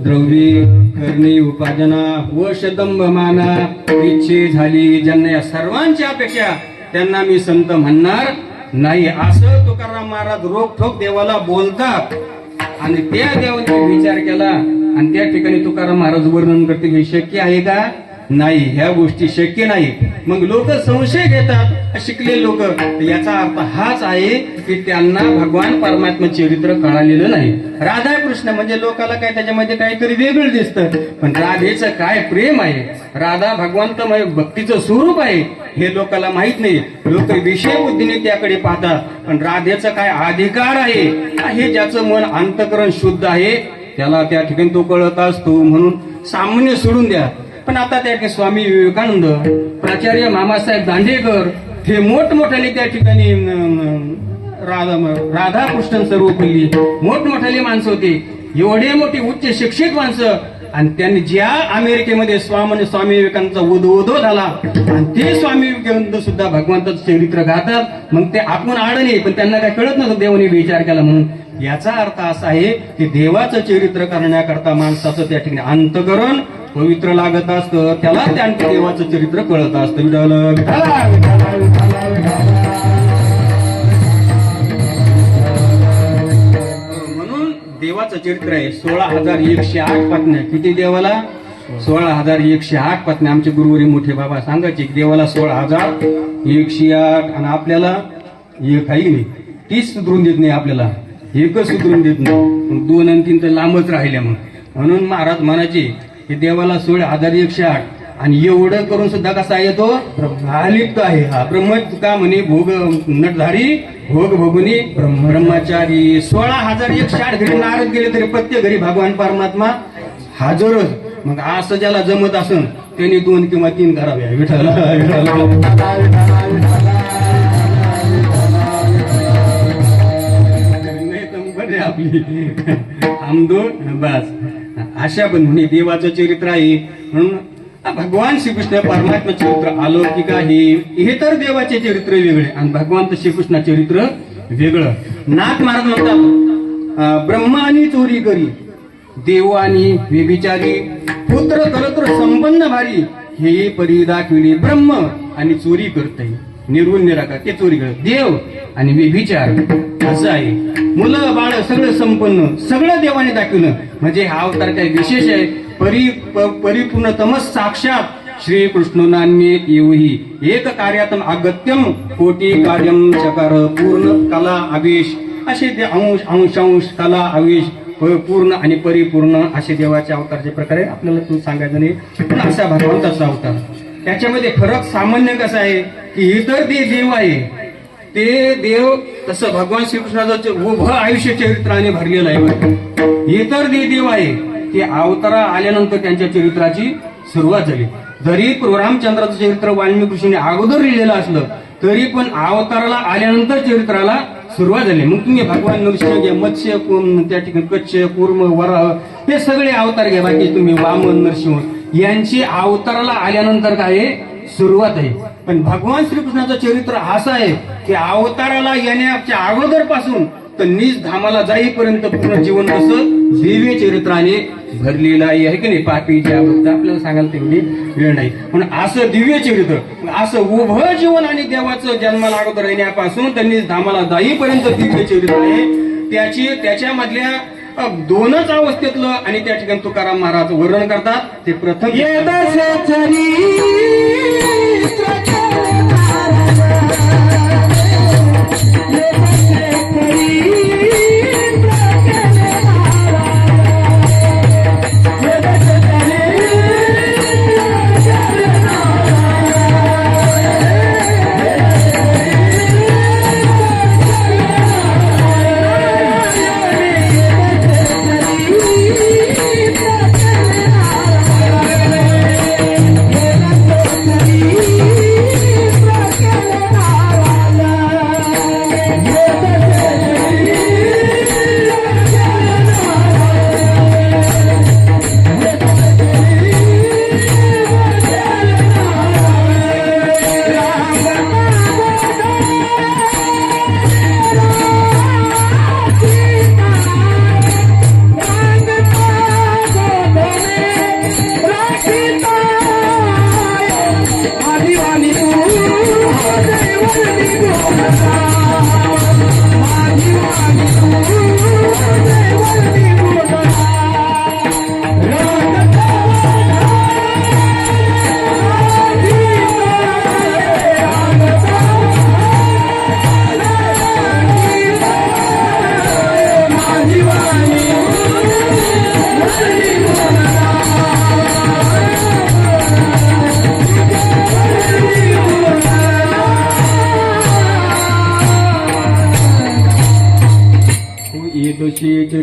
द्रव्ये करणी उपार्जना वशदंभ माना इच्छे झाली ज्यांना या सर्वांची अपेक्षा, त्यांना मी संत म्हणणार नाही. असं तुकाराम महाराज रोखठोक देवाला बोलतात. आणि त्या देवाने विचार केला आणि त्या ठिकाणी तुकाराम महाराज वर्णन करते, हे शक्य आहे का? नाही, ह्या गोष्टी शक्य नाही. मग लोक संशय घेतात, शिकले लोक. याचा अर्थ हाच आहे की त्यांना भगवान परमात्मा चरित्र कळालेलं नाही. राधाकृष्ण म्हणजे लोकाला काय त्याच्यामध्ये काहीतरी वेगळं दिसतं, पण राधेचं काय प्रेम आहे, राधा भगवंतमय भक्तीचं स्वरूप आहे हे लोकाला माहित नाही. लोक विषय बुद्धीने त्याकडे पाहतात, पण राधेचं काय अधिकार आहे हे ज्याचं मन अंतकरण शुद्ध आहे त्याला त्या ठिकाणी तो कळत असतो. म्हणून सामान्य सोडून द्या. पण आता त्या ठिकाणी स्वामी विवेकानंद, प्राचार्य मामासाहेब दांडेकर हे मोठमोठ्याने त्या ठिकाणी राधाकृष्ण सर्वपल्ली मोठमोठ्याली माणसं होती, एवढे मोठी उच्च शिक्षित माणसं. आणि त्यांनी ज्या अमेरिकेमध्ये स्वामी विवेकानंदचा उदो झाला आणि ते स्वामी विवेकानंद सुद्धा भगवंताचं चरित्र गातात. मग ते आपण आड नाही, पण त्यांना काय कळत नव्हतं देवाने विचार केला म्हणून. याचा अर्थ असा आहे की देवाचं चरित्र करण्याकरता माणसाचं त्या ठिकाणी अंतकरण पवित्र लागत असतं, त्याला त्या देवाचं चरित्र कळत असतं. म्हणून देवाचं चरित्र आहे 16,108 पत्न्या. किती देवाला? 16,108 पत्न्या. आमचे गुरुवारी मोठे बाबा सांगायचे की देवाला 16,108 आणि आपल्याला एक आहे नाही, 30 सुधरून देत नाही, आपल्याला एकच सुधरून देत नाही. 2 आणि 3 तर लांबच राहिल्या. म्हणून महाराज म्हणायचे की देवाला 16,108 आणि एवढं करून सुद्धा कसा आहे तो अलिप्त आहे. हा ब्रह्म का म्हणे भोग नटधारी भोग भोगुनी ब्रह्मचारी. 16,108 घरी नारद गेले तरी प्रत्येक घरी भगवान परमात्मा हजरच. मग असं ज्याला जमत असून त्यांनी 2 किंवा 3 कराव्या. विठ्ठल आपली आमदो बस अशा पण म्हणे देवाचं चरित्र आहे. म्हणून भगवान श्रीकृष्ण परमात्मा चरित्र अलौकिक आहे, हे तर देवाचे चरित्र वेगळे आणि भगवान श्रीकृष्ण चरित्र वेगळं. नाथ महाराज म्हणतात ब्रह्मा आणि चोरी करी देव आणि व्यभिचारी पुत्र कलत्र संपन्न भारी हे परी दाखविले ब्रह्म आणि चोरी करते निर्गुण निराकार ते चोरी करत देव आणि व्यभिचार असं आहे. मुलं बाळ सगळं संपन्न सगळं देवाने दाखवलं. म्हणजे हा अवतार काही विशेष आहे. परिपूर्णतम साक्षात श्रीकृष्णान्ये येऊही एक कार्यातम अगत्यम कोटी कार्यम चकार पूर्ण कला आवेश असे ते अंश कला आवेश पूर्ण आणि परिपूर्ण असे देवाच्या अवतारचे प्रकारे आपल्याला तू सांगायचं नाही. पण असा भगवंताचा अवतार त्याच्यामध्ये फरक सामान्य कसा आहे की इतर ते देव आहे ते देव तसं भगवान श्रीकृष्णाचं उभं आयुष्य चरित्राने भरलेलं आहे. इतर देव आहे ते अवतारा आल्यानंतर त्यांच्या चरित्राची सुरुवात झाली. जरी रामचंद्राचं चरित्र वाल्मिकी ऋषीने अगोदर लिहिलेलं असलं तरी पण अवताराला आल्यानंतर चरित्राला सुरुवात झाली. मग तुम्ही भगवान नरसिंह घ्या, मत्स्य त्या ठिकाणी कच्छ कूर्म वराह हे सगळे अवतार घ्या. बाकी तुम्ही वामन नरसिंह यांची अवताराला आल्यानंतर काय सुरुवात आहे. पण भगवान श्रीकृष्णाचं चरित्र असं आहे की अवताराला येण्याच्या अगोदर पासून तर निज धामाला जाईपर्यंत पूर्ण जीवन कसं दिव्य चरित्राने भरलेलं आहे की नाही. पापीची आवृत्ती आपल्याला सांगायला तेवढी वेळ नाही. पण असं दिव्य चरित्र असं उभं जीवन आणि देवाचं जन्माला अगोदर येण्यापासून त्यांनी धामाला जाईपर्यंत दिव्य चरित्र आहे. त्याच्यामधल्या 2च अवस्थेतलं आणि त्या ठिकाणी तुकाराम महाराज वर्णन करतात. ते प्रथम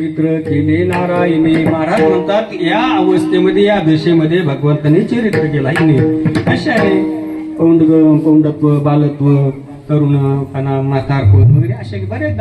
चरित्र केले नारायणी. महाराज म्हणतात या अवस्थेमध्ये या दशेमध्ये भगवंताने चरित्र केलं आहे नाही. अशाने पौंडत्व, बालत्व, तरुणपणा, म्हातारपण वगैरे अशा बरेच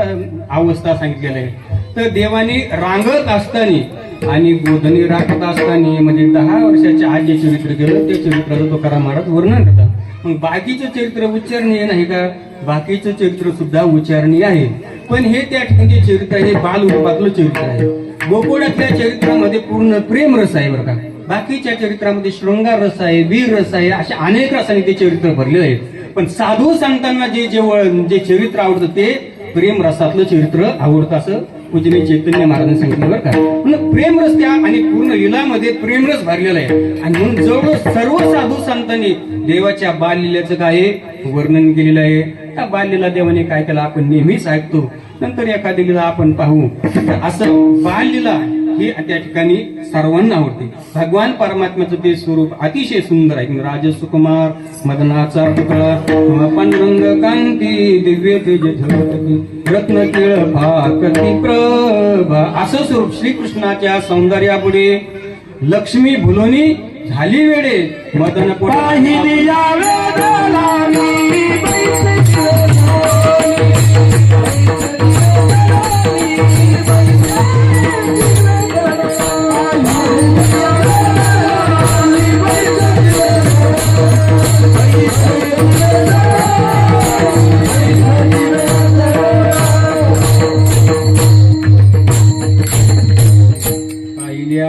अवस्था सांगितलेल्या आहे. तर देवाने रांगत असताना आणि बोधनी राखत असताना म्हणजे 10 वर्षाच्या आज जे चरित्र केलं ते चरित्राचं तुकाराम महाराज वर्णन करतात. मग बाकीचं चरित्र उच्चारणीय नाही का? बाकीचं चरित्र सुद्धा उच्चारणीय आहे. पण हे त्या ठिकाणी चरित्र आहे बाल रूपातलं चरित्र आहे. गोकुळातल्या चरित्रामध्ये पूर्ण प्रेम रस आहे बरं का. बाकीच्या चरित्रामध्ये शृंगार रस आहे, वीर रस आहे, अशा अनेक रसाने ते चरित्र भरलेलं आहे. पण साधू संतांना जे चरित्र आवडतं ते प्रेम रसातलं चरित्र आवडतं असं पूजनीय चैतन्य महाराजांनी सांगितलं बरं का. म्हणून प्रेमरस त्या आणि पूर्ण लीलामध्ये प्रेमरस भरलेला आहे. आणि म्हणून जवळ सर्व साधू संतांनी देवाच्या बाललीलेचं काय वर्णन केलेलं आहे. त्या बाललीला देवाने काय केलं आपण नेहमीच ऐकतो. नंतर एखादी लीला आपण पाहू. असं बाललीला ही त्या ठिकाणी सर्वांना आवडते. भगवान परमात्म्याचं ते स्वरूप अतिशय सुंदर आहे. राजसुकुमार, मदनाचा पुतळा, पांडुरंग कांती, दिव्य तेज झळकती, रत्न केळ फाकती प्रभा, असं स्वरूप श्रीकृष्णाच्या सौंदर्यापुढे लक्ष्मी भुलोनी झाली वेडे. मदन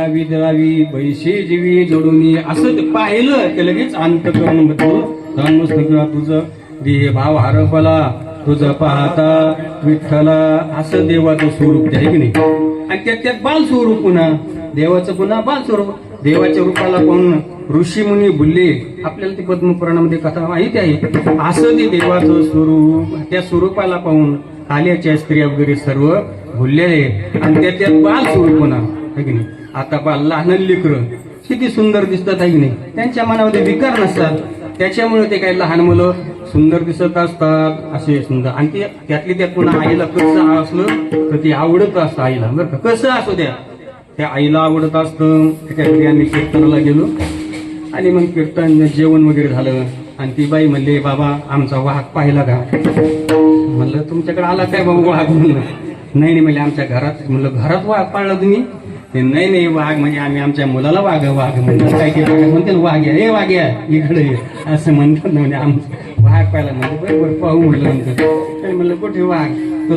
विदळावी पैसे जीवी जोडून असं पाहिलं की लगेच अंतकरण बदलू किंवा तुझं देह भाव हरपला, तुझं पाहता विठ्ठला, असं देवाचं स्वरूप आहे की नाही. आणि त्यात बाल स्वरूप पुन्हा देवाचं पुन्हा बाल स्वरूप. देवाच्या रूपाला पाहून ऋषी मुनी बुलले. आपल्याला ते पद्मपुराणामध्ये कथा माहिती आहे. असं ते देवाचं स्वरूप, त्या स्वरूपाला पाहून काल्याच्या स्त्रिया वगैरे सर्व भुललेले. आणि त्यात बाल स्वरूप पुन्हा आहे की नाही. आता बाल लहान लेकरं किती सुंदर दिसतात आहे की नाही. त्यांच्या मनामध्ये विकार नसतात. त्याच्यामुळे ते काही लहान मुलं सुंदर दिसत असतात असे सुंदर. आणि ते त्यातली त्यात पुन्हा आईला कसं असलं तर ते आवडत असतं आईला बरं का. कसं असू द्या त्या आईला आवडत असतं. त्याच्याकडे आम्ही कीर्तनाला गेलो आणि मग कीर्तन जेवण वगैरे झालं. आणि ती बाई म्हणली बाबा आमचा वाघ पाहिला का? म्हणलं तुमच्याकडे आला काय बाबा वाघ? म्हणलं नाही म्हणजे आमच्या घरात. म्हणलं घरात वाघ पाळला तुम्ही? ते नाही वाघ म्हणजे आम्ही आमच्या मुलाला वाघ म्हणतात. काय केलं म्हणते वाघ हे वाघ्या इकडे असं म्हणतात ना. म्हणजे आमचं वाघ पाहिला म्हणजे बरोबर पाहू म्हटलं. म्हणतो म्हणलं कुठे वाघ?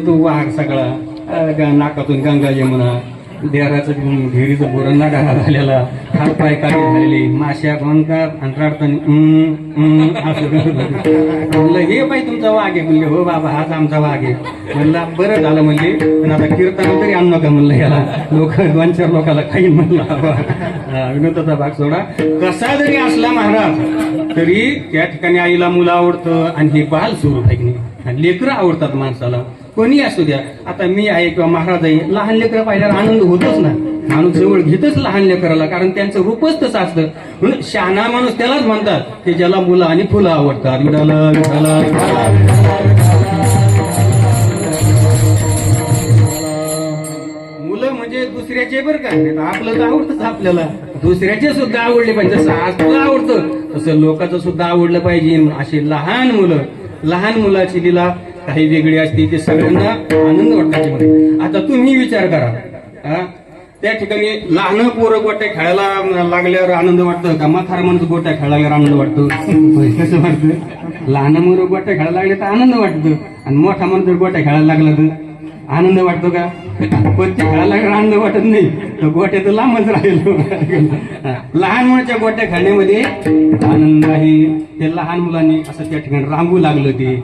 तो वाघ सगळा नाकातून गंगा यमुना, देराचं घेरीचं बोरण नागा झालेला, हात पाय काढे झालेले, माश्या गोंकार आणि रडताना असं म्हणलं हे बाई तुमचा वाघ आहे? म्हणले हो बाबा हाच आमचा वाघ आहे. म्हणलं बरं झालं म्हणजे. पण आता कीर्तन तरी आणू नका म्हणलं याला, लोक 2-4 लोकांना खाईन म्हणलं. विनोदाचा भाग सोडा. कसा जरी असला महाराज तरी त्या ठिकाणी आईला मुलं आवडतं. आणि हे बाल स्वरूप आहे की नाही. लेकरं आवडतात माणसाला कोणी असू द्या. आता मी आहे किंवा महाराज आहे, लहान लेकरं पाहिल्यावर आनंद होतोच ना. माणूस जवळ घेतच लहान लेकराला, कारण त्यांचं रूपच तसं असतं. म्हणून शहाणा माणूस त्यालाच म्हणतात की ज्याला मुलं आणि फुलं आवडतात. मुलं म्हणजे दुसऱ्याचे बरं का. आपलं तर आवडतंच आपल्याला, दुसऱ्याचे सुद्धा आवडले पाहिजे. जसं आज तुला आवडतं तसं लोकांचं सुद्धा आवडलं पाहिजे. अशी लहान मुलं, लहान मुलाची लीला काही वेगळी असते. ते सगळ्यांना आनंद वाटतात. आता तुम्ही विचार करा, त्या ठिकाणी लहान पोरं गोट्या खेळायला लागल्यावर आनंद वाटतं का? म्हातारा माणूस गोट्या खेळायला आनंद वाटतो? कसं वाटतं? लहान मुलं गोट्या खेळायला लागले तर आनंद वाटतं. आणि मोठा माणूस जर गोट्या खेळायला लागला तर आनंद वाटतो का? पण ते खेळायला लागल्यावर आनंद वाटत नाही. तर गोट्या तर लांबच राहिलो. लहान मुलाच्या गोट्या खेळण्यामध्ये आनंद आहे. ते लहान मुलांनी असं त्या ठिकाणी रांगू लागलं, ते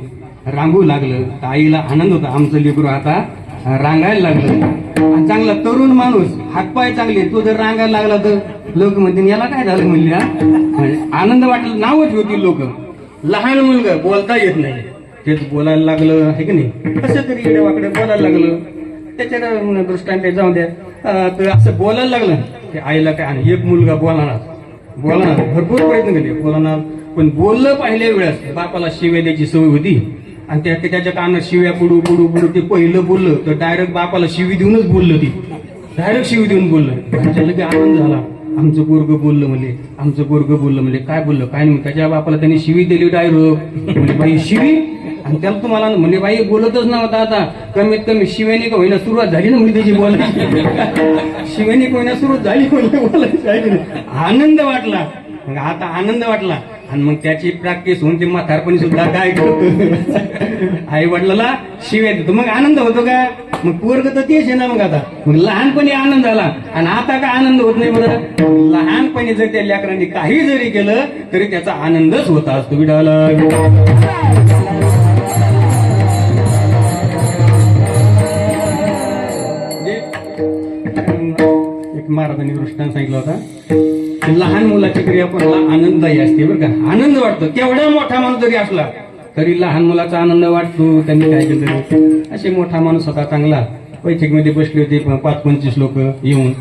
रांगू लागलं तर आईला आनंद होता. आमचं लेकरू आता रांगायला लागलं. आणि चांगला तरुण माणूस, हातपाय चांगले, तो जर रांगायला लागला तर लोक म्हणतील याला काय झालं म्हणले. आनंद वाटलं, नावच होती लोक. लहान मुलगा बोलता येत नाही, तेच बोलायला लागलं आहे की नाही. कसं तरी इकडे वाकडे बोलायला लागलं. त्याच्या दृष्टांत जाऊ द्या. तर असं बोलायला लागलं ते आईला काय. आणि एक मुलगा बोलणार भरपूर प्रयत्न केले बोलणार, पण बोललं पहिल्या वेळेस बापाला शिव्या द्यायची सवय होती. आणि त्याच्या कानात शिव्या पुडू ते पहिलं बोललं तर डायरेक्ट बापाला शिवी देऊनच बोललं ती. डायरेक्ट शिवी देऊन बोललं. त्याला की आनंद झाला. आमचं पोरगं बोललं म्हणले, आमचं पोरगं बोललं म्हणले. काय बोललं काय नाही. त्याच्या बापाला त्यांनी शिवी दिली डायरेक्ट. म्हणजे बाई शिवी. आणि त्याला तुम्हाला म्हणजे बाई बोलतच नव्हता. आता कमीत कमी शिवेनी का होईना सुरुवात झाली ना म्हणजे त्याची बोलायची. शिवेनी का होईना सुरुवात झाली म्हणजे बोलायची. आनंद वाटला. मग आता आनंद वाटला आणि मग त्याची प्रॅक्टिस होऊन ते म्हातारपणी सुद्धा काय करतो आई वडिलाला शिव्या देतो. मग आनंद होतो का. मग पोरग तर तेच आहे ना. मग आता मग लहानपणी आनंद झाला आणि आता का आनंद होत नाही. बरं लहानपणी जर त्या लेकरांनी काही जरी केलं तरी त्याचा आनंदच होता असतो. विडाला एक महाराजांनी दृष्टांत सांगितलं होता. लहान मुलाची क्रिया कोणाला आनंददायी असते बरं का. आनंद वाटतो. केवढा मोठा माणूस जरी असला तरी लहान मुलाचा आनंद वाटतो. त्यांनी काय केलं. असे मोठा माणूस होता चांगला. बैठकीमध्ये बसले होते 5-25 लोक येऊन.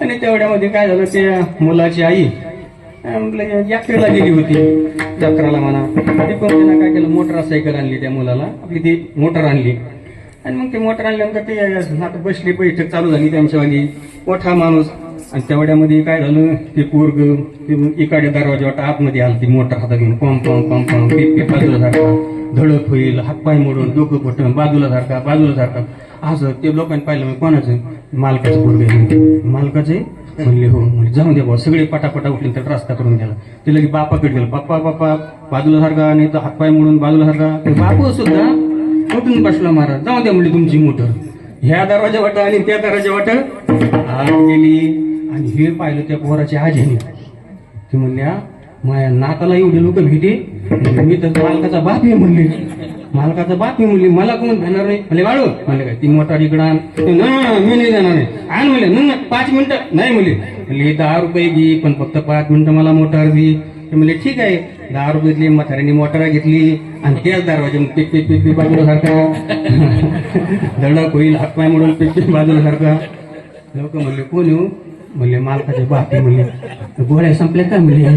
आणि तेवढ्यामध्ये काय झालं. त्या मुलाची आई यात्रेला गेली होती. जत्राला म्हणा. ते पण त्यांना काय केलं. मोटरसायकल आणली त्या मुलाला. आपली ती मोटर आणली. आणि मग ते मोटर आणल्यानंतर ते आता बसली. बैठक चालू झाली त्यांच्यावाली. मोठा माणूस. आणि तेवढ्यामध्ये काय झालं. ते पोरग इकडे दरवाजा वाटा आतमध्ये आलं. ती मोटर हातात घेऊन पम पम पम पम पिप बाजूला सारखा धडक होईल. हातपाय मोडून डोकं फुटून बाजूला सारखा असं. ते लोकांनी पाहिलं. मग कोणाचं. मालकाचं पोरग. मालकाचे म्हणले हो. म्हणजे जाऊन द्या भाऊ. सगळे पटापटा उठले तर रस्ता करून गेला. ते लगे बापाकडे गेलं. बाप्पा बाजूला सारखा. नाही तर हातपाय मोडून बाजूला सारखा. ते बापू सुद्धा उठून बसला. महाराज जाऊ द्या म्हणजे तुमची मोटर. ह्या दरवाजा वाटा आणि त्या दरवाजा वाटा आत गेली. आणि हे पाहिलं त्या पोराची आजीने. ते म्हणल्या माझ्या नाताला एवढे लोक भेटे. मी तर मालकाचा बाप आहे म्हणले. मालकाचा बाप मी म्हणले. मला कोण घेणार नाही म्हणले. वाळू म्हणले काय ती मोटार इकडं आण. मी नाही देणार नाही. आण म्हणले. न 5 मिनिटं नाही म्हणले. 10 रुपये घे पण फक्त 5 मिनिटं मला मोटार दे. ते म्हणले ठीक आहे. 10 रुपये घेतली. म्हाताऱ्याने मोटार घेतली आणि त्याच दरवाजा पिप पिप पिप बाजूला सारखा धडक होईल. हातपाय मोडून पिप पिप बाजूला सारखा. लोक म्हणले कोण येऊ म्हणले मालकाचे बाप म्हणले. गोळ्या संपल्या का म्हणले.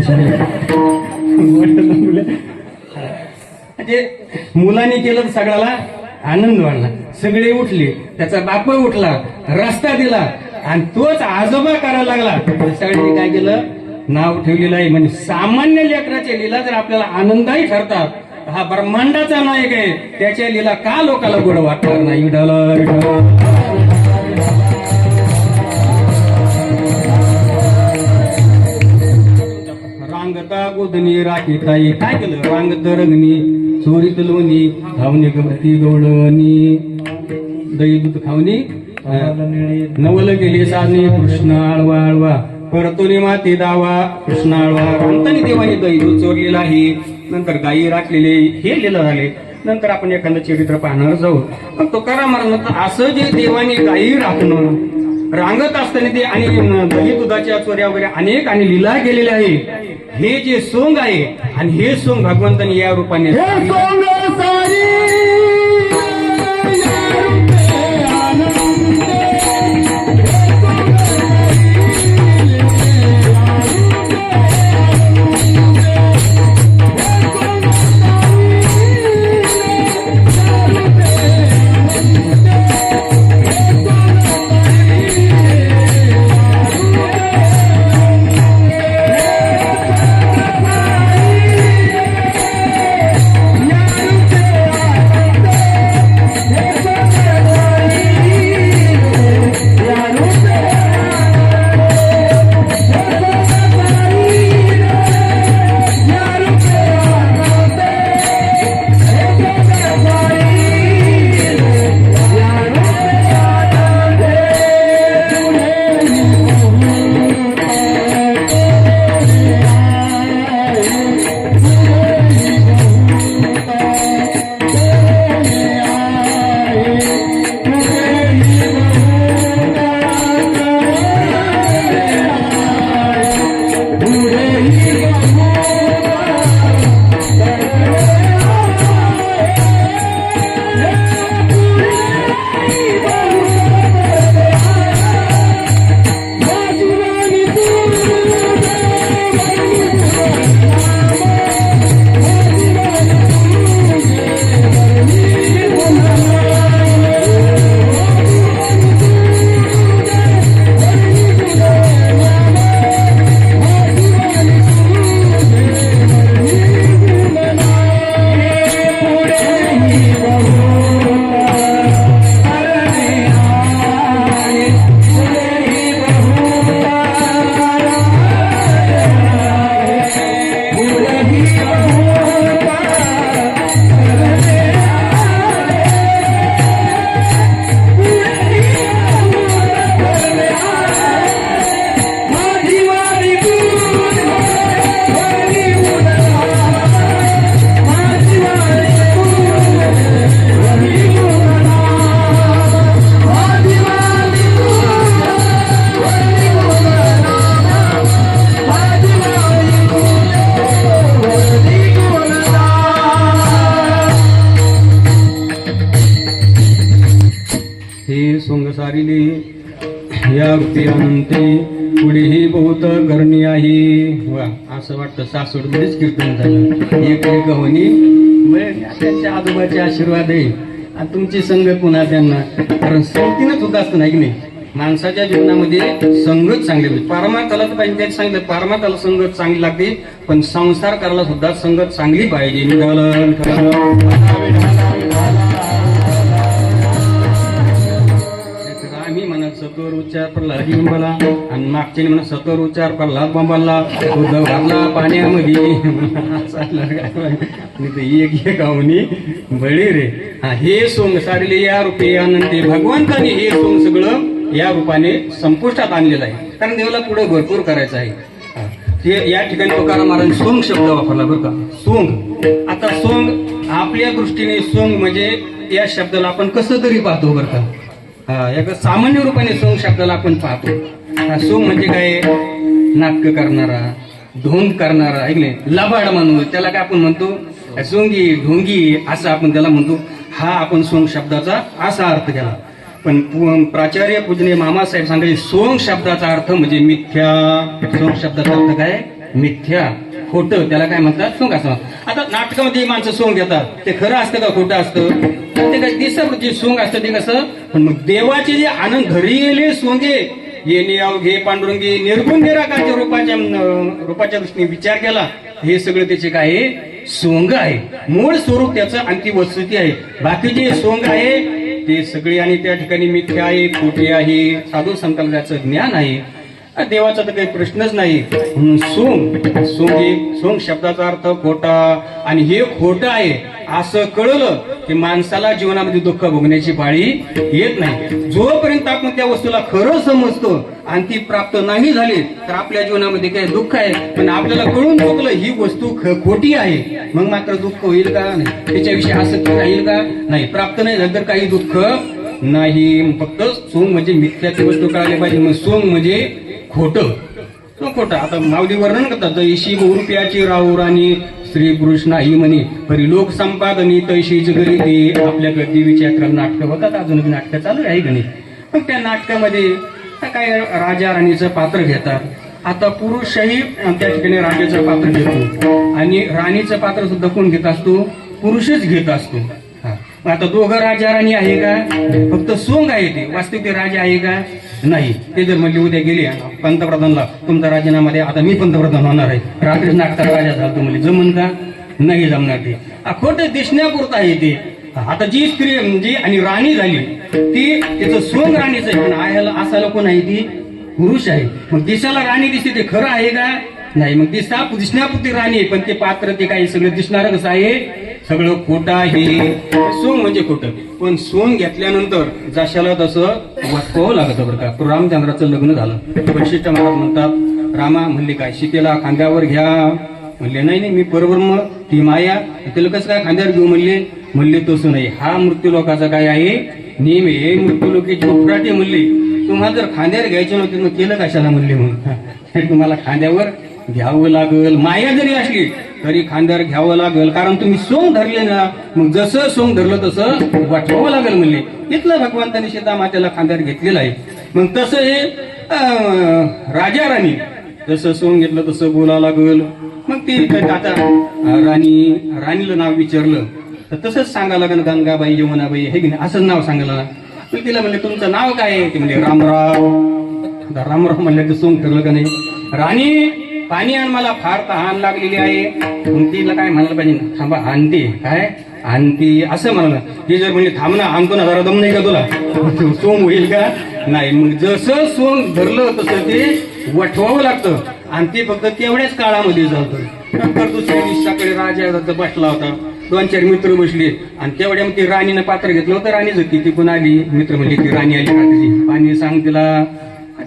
म्हणजे मुलांनी केलं तर सगळ्याला आनंद वाटला. सगळे उठले. त्याचा बाप उठला. रस्ता दिला आणि तोच आजोबा करायला लागला. सगळ्यांनी काय केलं. नाव ठेवलेलं आहे. म्हणजे सामान्य लेकराच्या लीला जर आपल्याला आनंदही ठरतात हा ब्रह्मांडाचा नायक आहे. त्याच्या लीला का लोकांना गोड वाटणार नाही. रांगता गोधनी राखीताई. काय केलं. रांगत रंगणी चोरीत लोणी खावणी गवती गवळणी दही दूध खावणी नवल गेली साधणी कृष्ण आळवा आळवा परतोनी माती दावा कृष्ण आळवा. रांगतानी देवानी दही दूध चोरलेला आहे. नंतर गायी राखलेले हे लिहिलं झाले. नंतर आपण एखादं चरित्र पाहणार जाऊ. मग तुकाराम महाराज असं जे देवानी गायी राखणं रांगत असताना ते आणि दही दुधाच्या चोऱ्या वगैरे अनेक आणि लीला केलेल्या आहे. हे जे सोंग आहे आणि हे सोंग भगवंतांनी या रूपाने या रूपी अनंते पुढेही बहुत करणी आहे. वा, असं वाटतं सासवडमध्येच कीर्तन झालं. एक होणी त्यांच्या आजोबाचे आशीर्वाद आहे आणि तुमची संगत पुन्हा त्यांना, कारण संगतीनंच होत असतं नाही की नाही. माणसाच्या जीवनामध्ये संगत चांगली पाहिजे. पारमार्थाला तर पाहिजे, त्याच सांगितलं पारमार्थाला संगत चांगली लागते, पण संसार करायला सुद्धा संगत चांगली पाहिजे. आम्ही म्हणत सत्वर उच्चार प्रल्हाद बिंबाला आणि मागच्या म्हणत सत्वर उच्चार प्रल्हाद बंबाला उद्धव घातला पाण्यामध्ये. एक एक आवनी बळी रे. हा, हे सोंग साडले या रूपे अनंते. भगवंताने हे सोंग सगळं या रूपाने संपुष्टात आणलेलं आहे, कारण देवाला पुढे भरपूर करायचं आहे. ते या ठिकाणी तुकाराम महाराज सोंग शब्द वापरला बरं का. सोंग, आता सोंग आपल्या दृष्टीने सोंग म्हणजे या शब्दाला आपण कसं तरी पाहतो बरं का. एक सामान्य रूपाने सोंग शब्दाला आपण पाहतो. सोंग म्हणजे काय, नाटक करणारा, ढोंग करणारा, ऐक नाही, लबाड माणूस, त्याला काय आपण म्हणतो सोंगी ढोंगी असं आपण त्याला म्हणतो. हा आपण सोंग शब्दाचा असा अर्थ केला. पण प्राचार्य पूजनीय मामासाहेब सांगायचे सोंग शब्दाचा अर्थ म्हणजे मिथ्या. सोंग शब्दाचा अर्थ काय, मिथ्या, खोटं, त्याला काय म्हणतात सोंग असं. आता नाटकामध्ये माणसं सोंग घेतात, ते खरं असतं का खोटं असतं, ते काय दिसत जे सोंग असतं ते कसं. पण मग देवाचे जे आनंद धरिले सोंगे येणे अवघे पांडुरंगी निर्गुण निराकारच्या रूपाच्या दृष्टीने विचार केला, हे सगळं त्याचे काय सोंग आहे. मूळ स्वरूप त्याचं आणि ती वस्तुस्थिती आहे. बाकीचे सोंग आहे ते सगळे आणि त्या ठिकाणी मिथ्या आहे, खोटे आहे. साधू संतांना त्याचं ज्ञान आहे, देवाचा तर काही प्रश्नच नाही. म्हणून सोंग शब्दाचा अर्थ खोटा, आणि हे खोटं आहे असं कळलं की माणसाला जीवनामध्ये दुःख भोगण्याची पाळी येत नाही. जोपर्यंत आपण त्या वस्तूला खरं समजतो आणि ती प्राप्त नाही झाली तर आपल्या जीवनामध्ये काही दुःख आहे. पण आपल्याला कळून चुकलं ही वस्तू खोटी आहे, मग मात्र दुःख होईल का नाही, त्याच्याविषयी आसक्ती राहील का नाही, प्राप्त नाही झालं तर काही दुःख नाही. फक्त सोंग म्हणजे मिथ्याची वस्तू कळाली पाहिजे. मग सोंग म्हणजे खोटं, खोटं. आता माऊली वर्णन करतात, इशी बहुरुपयाची राहू राणी स्त्री पुरुष नाही म्हणे परी लोक संपादनी तैशीच घरी ते. आपल्याकडे देवीच्या नाटकं होतात, अजूनही नाटकं चालू आहे गणी. मग त्या नाटकामध्ये काय राजा राणीचं पात्र घेतात. आता पुरुषही त्या ठिकाणी राजाचं पात्र घेतो आणि राणीचं पात्र सुद्धा कोण घेत असतो, पुरुषच घेत असतो. आता दोघं राजा राणी आहे का, फक्त सोंग आहे ते, वास्तविक ते राजा आहे का नाही. ते जर म्हणले उद्या गेले पंतप्रधानला तुमचा राजीनामा द्या, आता मी पंतप्रधान होणार आहे, रात्रीच नाटकात राजा झाला, म्हणले जमन का नाही जमणार. ते खोटं दिसण्यापुरतं आहे ते. आता जी स्त्री म्हणजे आणि राणी झाली ती त्याचं सोंग राणीचं आहे, पण आयाला असायला कोण आहे ती पुरुष आहे. मग दिसाला राणी दिसते ते खरं आहे का नाही. मग दिसण्यापुरती राणी आहे, पण ते पात्र ते काही सगळं दिसणार कसं आहे, सगळं खोटं आहे. सोंग म्हणजे खोटं. पण सोंग घेतल्यानंतर जशाला तसं वाटपावं लागतं बरं का. रामचंद्राचं लग्न झालं, वशिष्ठ महाराज म्हणतात रामा म्हणले काय सीतेला खांद्यावर घ्या, म्हणले नाही नाही मी परब्रह्म ती माया तिला कसं काय खांद्यावर घेऊ म्हणले तसं नाही. हा मृत्यू लोकाचा काय आहे नियम आहे. मृत्यू लोकांची उपराटे म्हणले तुम्हाला जर खांद्यावर घ्यायचे नव्हते मग केलं कशाला म्हणले, म्हणून तुम्हाला खांद्यावर घ्यावं लागल. माया जरी असली तरी खांद्यावर घ्यावं लागल, कारण तुम्ही सोंग धरले ना, मग जसं सोंग धरलं तसं वाटवावं लागल म्हणले. इथलं भगवंतांनी सीता मातेला खांद्यावर घेतलेलं आहे. मग तसं हे राजा राणी जसं सोंग घेतलं तसं बोलावं लागल. मग ती आता राणीला नाव विचारलं तर तसंच सांगायला लागलं, गंगाबाई यमुनाबाई हे की नाही असंच नाव सांगायला. मग तिला म्हणले तुमचं नाव काय आहे, ते म्हणजे रामराव. रामराव म्हणलं तर सोंग ठरलं का नाही. राणी पाणी आण मला फार तहान लागलेली आहे. मग तिला काय म्हणायला पाहिजे, थांबा आणते काय आणते असं म्हणाला. ती जर म्हणली थांब ना आणतो ना, जरा दम नाही का तुला, सोंग होईल का नाही. मग जसं सोंग धरलं तसं ते वठवावं लागतं आणि ते फक्त तेवढ्याच काळामध्ये जातं. नंतर दुसऱ्या दिवशी सकाळी राजा बसला होता, 2-4 मित्र बसले आणि तेवढ्यामध्ये राणीनं पात्र घेतलं होतं. राणीच होती ती, पण आली मित्र म्हणली ती राणी आली का पाणी सांग तिला.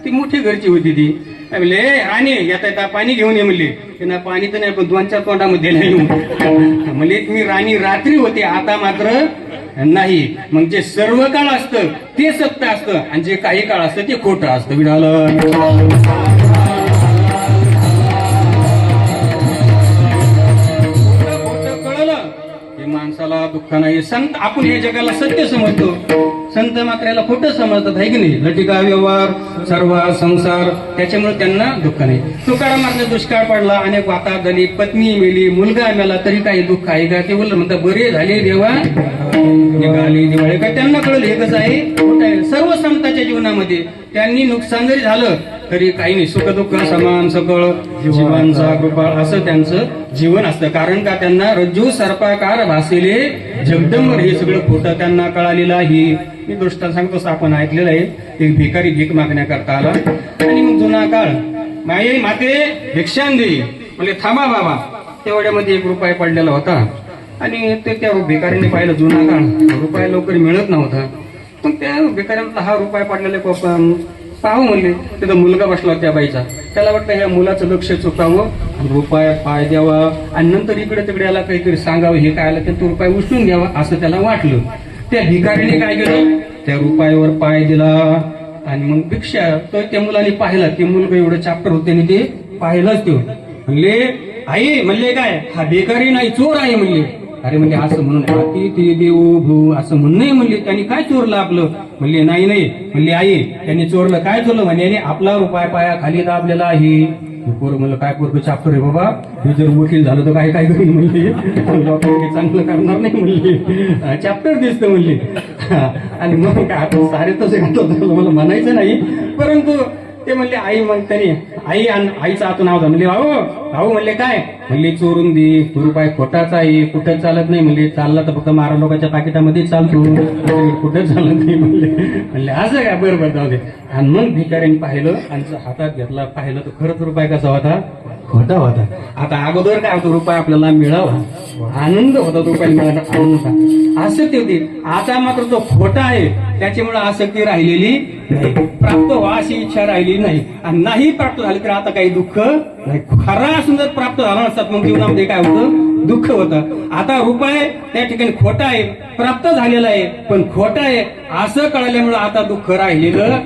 ती मोठी घरची होती ती. म्हणले राणी येता पाणी घेऊन ये म्हणले. त्यांना पाणी तर नाही पण 2-4 तोंडामध्ये नाही म्हणले मी राणी रात्री होते आता मात्र नाही. मग जे सर्व काळ असतं ते सत्य असतं आणि जे काही काळ असतं ते खोटं असतं. विडालं खोटं कळलं की माणसाला दुःख नाही. संत आपण हे जगाला सत्य समजतो. संत मात्र याला खोटं समजतात आहे की नाही. लटिका व्यवहार सर्व संसार, त्याच्यामुळे त्यांना दुःख नाही. तुकाराम मात्र दुष्काळ पडला, अनेक वाता झाली, पत्नी मेली, मुलगा मेला, तरी काही दुःख आहे का? ते बोललं म्हणतात बरे झाले देवा निघाली दिवाळी. का त्यांना कळलं हे कसं आहे, खोटं आहे. सर्व संतांच्या जीवनामध्ये त्यांनी नुकसान जरी झालं तरी काही नाही, सुख दुःख समान सकळ जीवांचा कृपाळ असं त्यांचं जीवन असतं. कारण का त्यांना रज्जू सर्पाकार भासले जगदंबर हे सगळं खोटं त्यांना कळालेलं आहे. मी दृष्टांत सांगतो, आपण ऐकलेलं आहे. एक भिकारी भीक मागण्याकरता आला आणि मग जुना काळ माये माते भिक्षान दे म्हणजे थांबा बाबा. तेवढ्यामध्ये 1 रुपया पडलेला होता आणि ते त्या भिकारीने पाहिलं, जुना काळ रुपया लवकर मिळत नव्हता. पण त्या भिकाऱ्यांना हा रुपया पडलेले पाहू म्हणले. तिथं मुलगा बसला त्या बाईचा, त्याला वाटलं ह्या मुलाचं लक्ष चुकावं, रुपया पाय द्यावा आणि नंतर इकडे तिकडे याला काहीतरी सांगावं, हे काय आलं तर तो रुपया उचलून घ्यावा असं त्याला वाटलं. त्या भिकारीने काय केलं, त्या रुपयावर पाय दिला आणि मग भिक्षा तो त्या मुलाने पाहिला. ते मुलगा एवढं चॅप्टर होते आणि ते पाहिलंच. ते म्हणले आई म्हणले काय हा भिकारी नाही चोर आहे म्हणले. अरे म्हणजे असं म्हणून हाती ते देव भू असं म्हणणं म्हणले. त्यांनी काय चोरलं आपलं? म्हणले नाही म्हणले आई त्यांनी चोरलं. काय चोरलं म्हणे आपला रुपया पाया खाली दाबलेला आहे. पोर म्हणलं काय पोरग चाप्टर आहे बाबा, हे जर वकील झालं तर काय करेल म्हणले, चांगलं करणार नाही म्हणले, चॅप्टर दिसतं म्हणले. आणि मग काय आता सारे तसे मला म्हणायचं नाही, परंतु ते म्हणले आई म्हणतानी आई आईचं आतून नाव म्हणले भाऊ म्हणले काय म्हणले चोरून दे, रुपये खोटाचा आहे, कुठं चालत नाही म्हणले. चालला तर फक्त मारा लोकांच्या पाकिटामध्ये चालतो, कुठं चालत नाही म्हणले असं काय बरोबर जाऊ दे. आणि मग भिकाऱ्यांनी पाहिलं आणि हातात घेतला, पाहिलं तर खरंच रुपये कसा होता, खोटा होता. आता अगोदर काय होतं, रुपये आपल्याला मिळावा आनंद होता, रुपये मिळाला आनंद होता, आसक्ती होती. आता मात्र तो खोटा आहे त्याच्यामुळे आसक्ती राहिलेली नाही, प्राप्त व्हा अशी इच्छा राहिली नाही. आणि नाही प्राप्त झाली तर आता काही दुःख नाही. खरा असून जर प्राप्त झाला नसतात मग जीवनामध्ये काय होतं, दुःख होतं. आता रुपये त्या ठिकाणी खोटा आहे, प्राप्त झालेला आहे पण खोटा आहे असं कळल्यामुळे आता दुःख राहिलेलं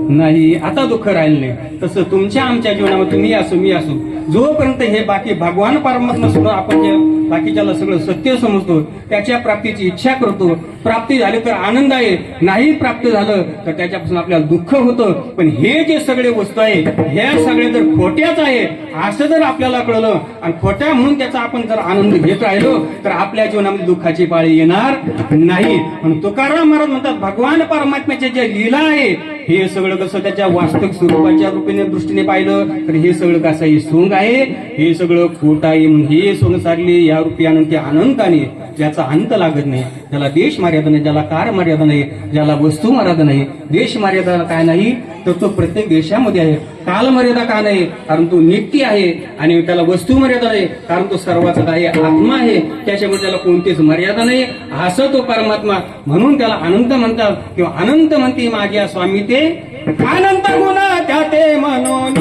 नाही, आता दुःख राहिलं नाही. तसं तुमच्या आमच्या जीवनामध्ये तुम्ही असो मी असो, जोपर्यंत हे बाकी भगवान परमात्मा सुद्धा आपण जे बाकीच्याला सगळं सत्य समजतो, त्याच्या प्राप्तीची इच्छा करतो, प्राप्ती झाली तर आनंद आहे, नाही प्राप्त झालं तर त्याच्यापासून आपल्याला दुःख होतं. पण हे जे सगळे वस्तू आहे ह्या सगळे जर खोट्याच आहे असं जर आपल्याला कळलं आणि खोट्या म्हणून त्याचा आपण जर आनंद घेत राहिलो तर आपल्या जीवनामध्ये दुःखाची पाळी येणार नाही. म्हणून तुकाराम महाराज म्हणतात भगवान परमात्म्याचे जे लीला आहे हे सगळं कसं त्याच्या वास्तविक स्वरूपाच्या रूपाने दृष्टीने पाहिलं तर हे सगळं कसं हे सोंग आहे, हे सगळं खोट आहे. म्हणून हे सोंग सारली या रूपी अनंत अनंताने ज्याचा अंत लागत नाही, ज्याला देश मर्यादा नाही, ज्याला कार मर्यादा नाही, ज्याला वस्तू मर्यादा नाही, देश मर्यादा काय नाही तर तो प्रत्येक देशामध्ये आहे. काल मर्यादा का नाही कारण तो नित्य आहे आणि त्याला वस्तू मर्यादा नाही कारण तो सर्वाचा काय आत्मा आहे, त्याच्यामुळे त्याला कोणतीच मर्यादा नाही. असं तो परमात्मा म्हणून त्याला अनंत म्हणतात किंवा अनंत म्हणते माझ्या स्वामी ते अनंत गुण त्या ते म्हणून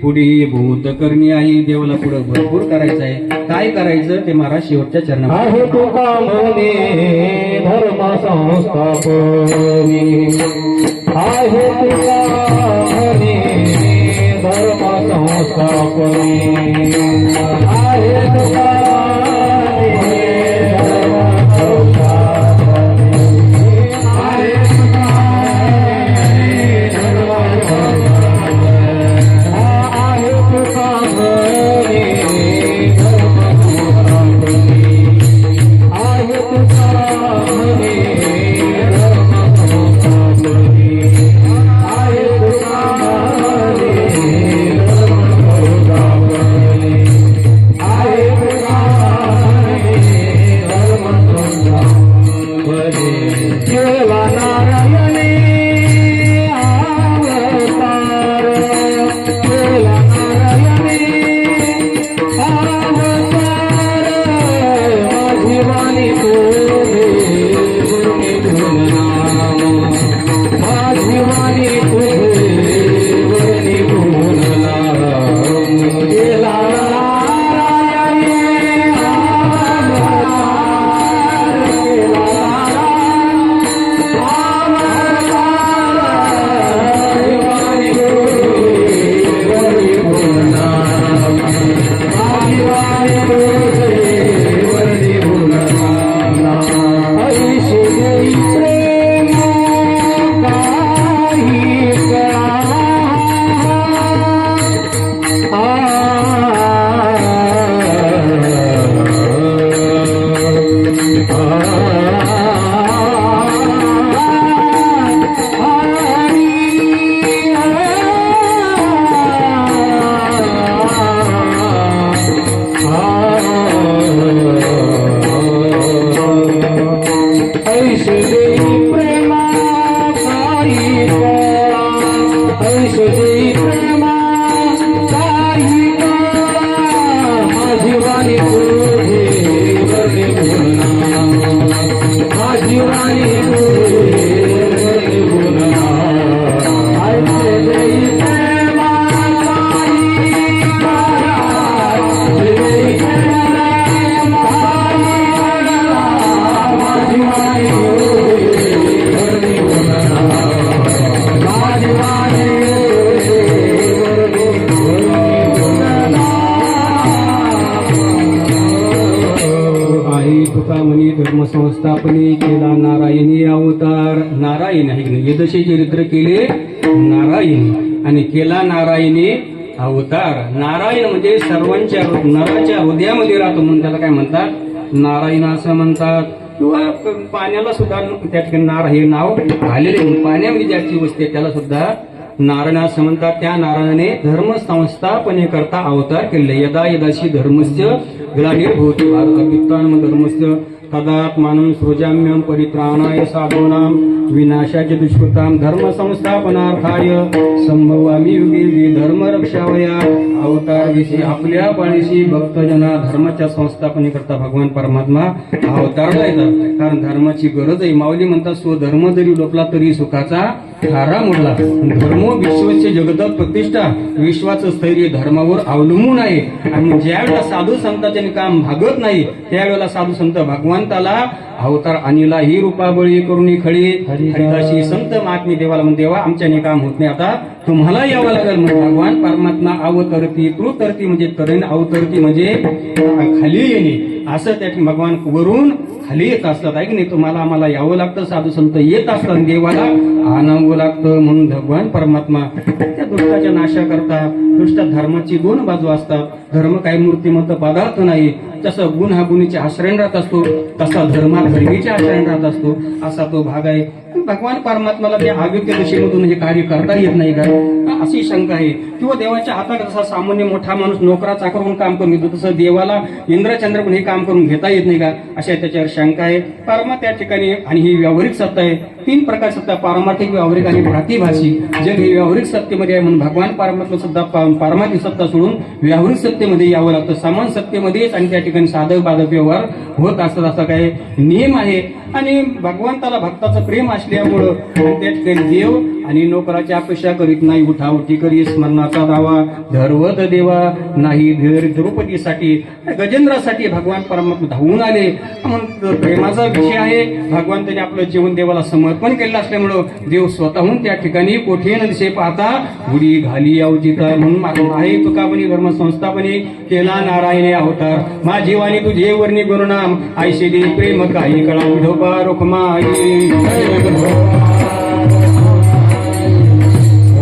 पुढे भूत करणी आहे. देवाला पुढं भरपूर करायचं आहे. काय करायचं ते महाराज शेवटच्या चरणात आहे तुका म्हणे धर्म संस्थापनी, आहे तुका म्हणे धर्म संस्थापनी, आहे तुका जीवानी तुझे वर्णी गुणनाम माझीवानी तुझे वर्णी गुणनाम केला धर्मसंस्थापने केला नारायणी अवतार. नारायण आहे की नाही, यदशे चरित्र केले नारायणी आणि केला नारायणी अवतार. नारायण म्हणजे सर्वांच्या नराच्या हृदयामध्ये राहतो म्हणून त्याला काय म्हणतात, नारायण असं म्हणतात. किंवा पाण्याला सुद्धा त्या ठिकाणी नार हे नाव आलेले, पाण्यामध्ये ज्याची वस्ती आहे त्याला सुद्धा नारायण असं म्हणतात. त्या नारायणाने धर्म संस्थापने करता अवतार केले. यदा यदाशी धर्मस्य ग्लानिर्भूती भारतपित्तान धर्मस्य तदात्मानं सृजाम्यं परित्राणाय साधूनां विनाशाय दुष्कृतां धर्म संस्थापनार्थाय संभवामी युगे युगे धर्म रक्षावया. अवतार विषयी आपल्या पाळीशी भक्तजना धर्माच्या संस्थापने करता भगवान परमात्मा अवतारला येतात. कारण धर्माची गरज आहे. माऊली म्हणतात, स्वधर्म जरी लोपला तरी सुखाचा थारा मोडला. धर्मो विश्वचे जगतात प्रतिष्ठा. विश्वाचं स्थैर्य धर्मावर अवलंबून आहे. आणि ज्यावेळेला साधू संतांचे काम भागत नाही त्यावेळेला साधू संत भगवंताला अवतार आणला. ही रूपाबळी करून खळी हरिदासी संत महात्मे देवाला म्हणून देवा आमच्याने काम होत नाही, आता तुम्हाला यावं लागेल. म्हणून भगवान परमात्मा अवतरती तृतरती म्हणजे तरण, अवतरती म्हणजे खाली येणे. असं त्या भगवान वरून खाली येत असतात आहे की नाही. तुम्हाला आम्हाला यावं लागतं, साधू संत येत असतात, देवाला आणावं लागतं. म्हणून भगवान परमात्मा त्या दुष्टाच्या नाशा करता. दुष्ट धर्माची दोन बाजू असतात. धर्म काही मूर्तिमंत पदार्थ नाही. जसं गुण हा गुणीच्या आश्रयण राहत असतो तसा धर्म हा धर्मीच्या आश्रयण राहत असतो, असा तो भाग आहे. भगवान परमात्म्याला त्या अयोग्य दिशेमधून हे कार्य करता येत नाही का, अशी शंका आहे. किंवा देवाच्या हातात जसा सामान्य मोठा माणूस नोकरा चाकरून काम करून घेतो तसं देवाला इंद्रचंद्र पण हे काम करून घेता येत नाही का, अशा त्याच्यावर शंका आहे. परमा त्या ठिकाणी आणि ही व्यावहारिक सत्ता आहे. तीन प्रकार सत्ता, पारमार्थिक, व्यावहारिक आणि प्रातिभाषी. जग हे व्यावहारिक सत्तेमध्ये आहे म्हणून भगवान परमात्मा सुद्धा पारमार्थिक सत्ता सोडून व्यावहारिक सत्तेमध्ये यावं लागतं. समान सत्तेमध्येच आणि त्या ठिकाणी साधक बाधक व्यवहार होत असतात, असा काय नियम आहे. आणि भगवंताला भक्ताचं प्रेम असल्यामुळं त्या ठिकाणी देव आणि नोकराची अपेक्षा करीत नाही. उठाउठी करी स्मरणाचा दावा धर्वत देवा नाही धीर. द्रौपदीसाठी गजेंद्रासाठी भगवान परमात्मा धावून आले. म्हणून प्रेमाचा विषय आहे. भगवंताने आपलं जीवन देवाला समर्पण केलं असल्यामुळं देव स्वतःहून त्या ठिकाणी कोठे न दिसे पाहता उडी घाली अवचिता. म्हणून आहे तुकापणी धर्म संस्थापने केला नारायणे अवतार. माझी वाणी तुझे वर्णी गुरुनाम ऐशे दे प्रेम काही कळा विठोबा रोखमाई.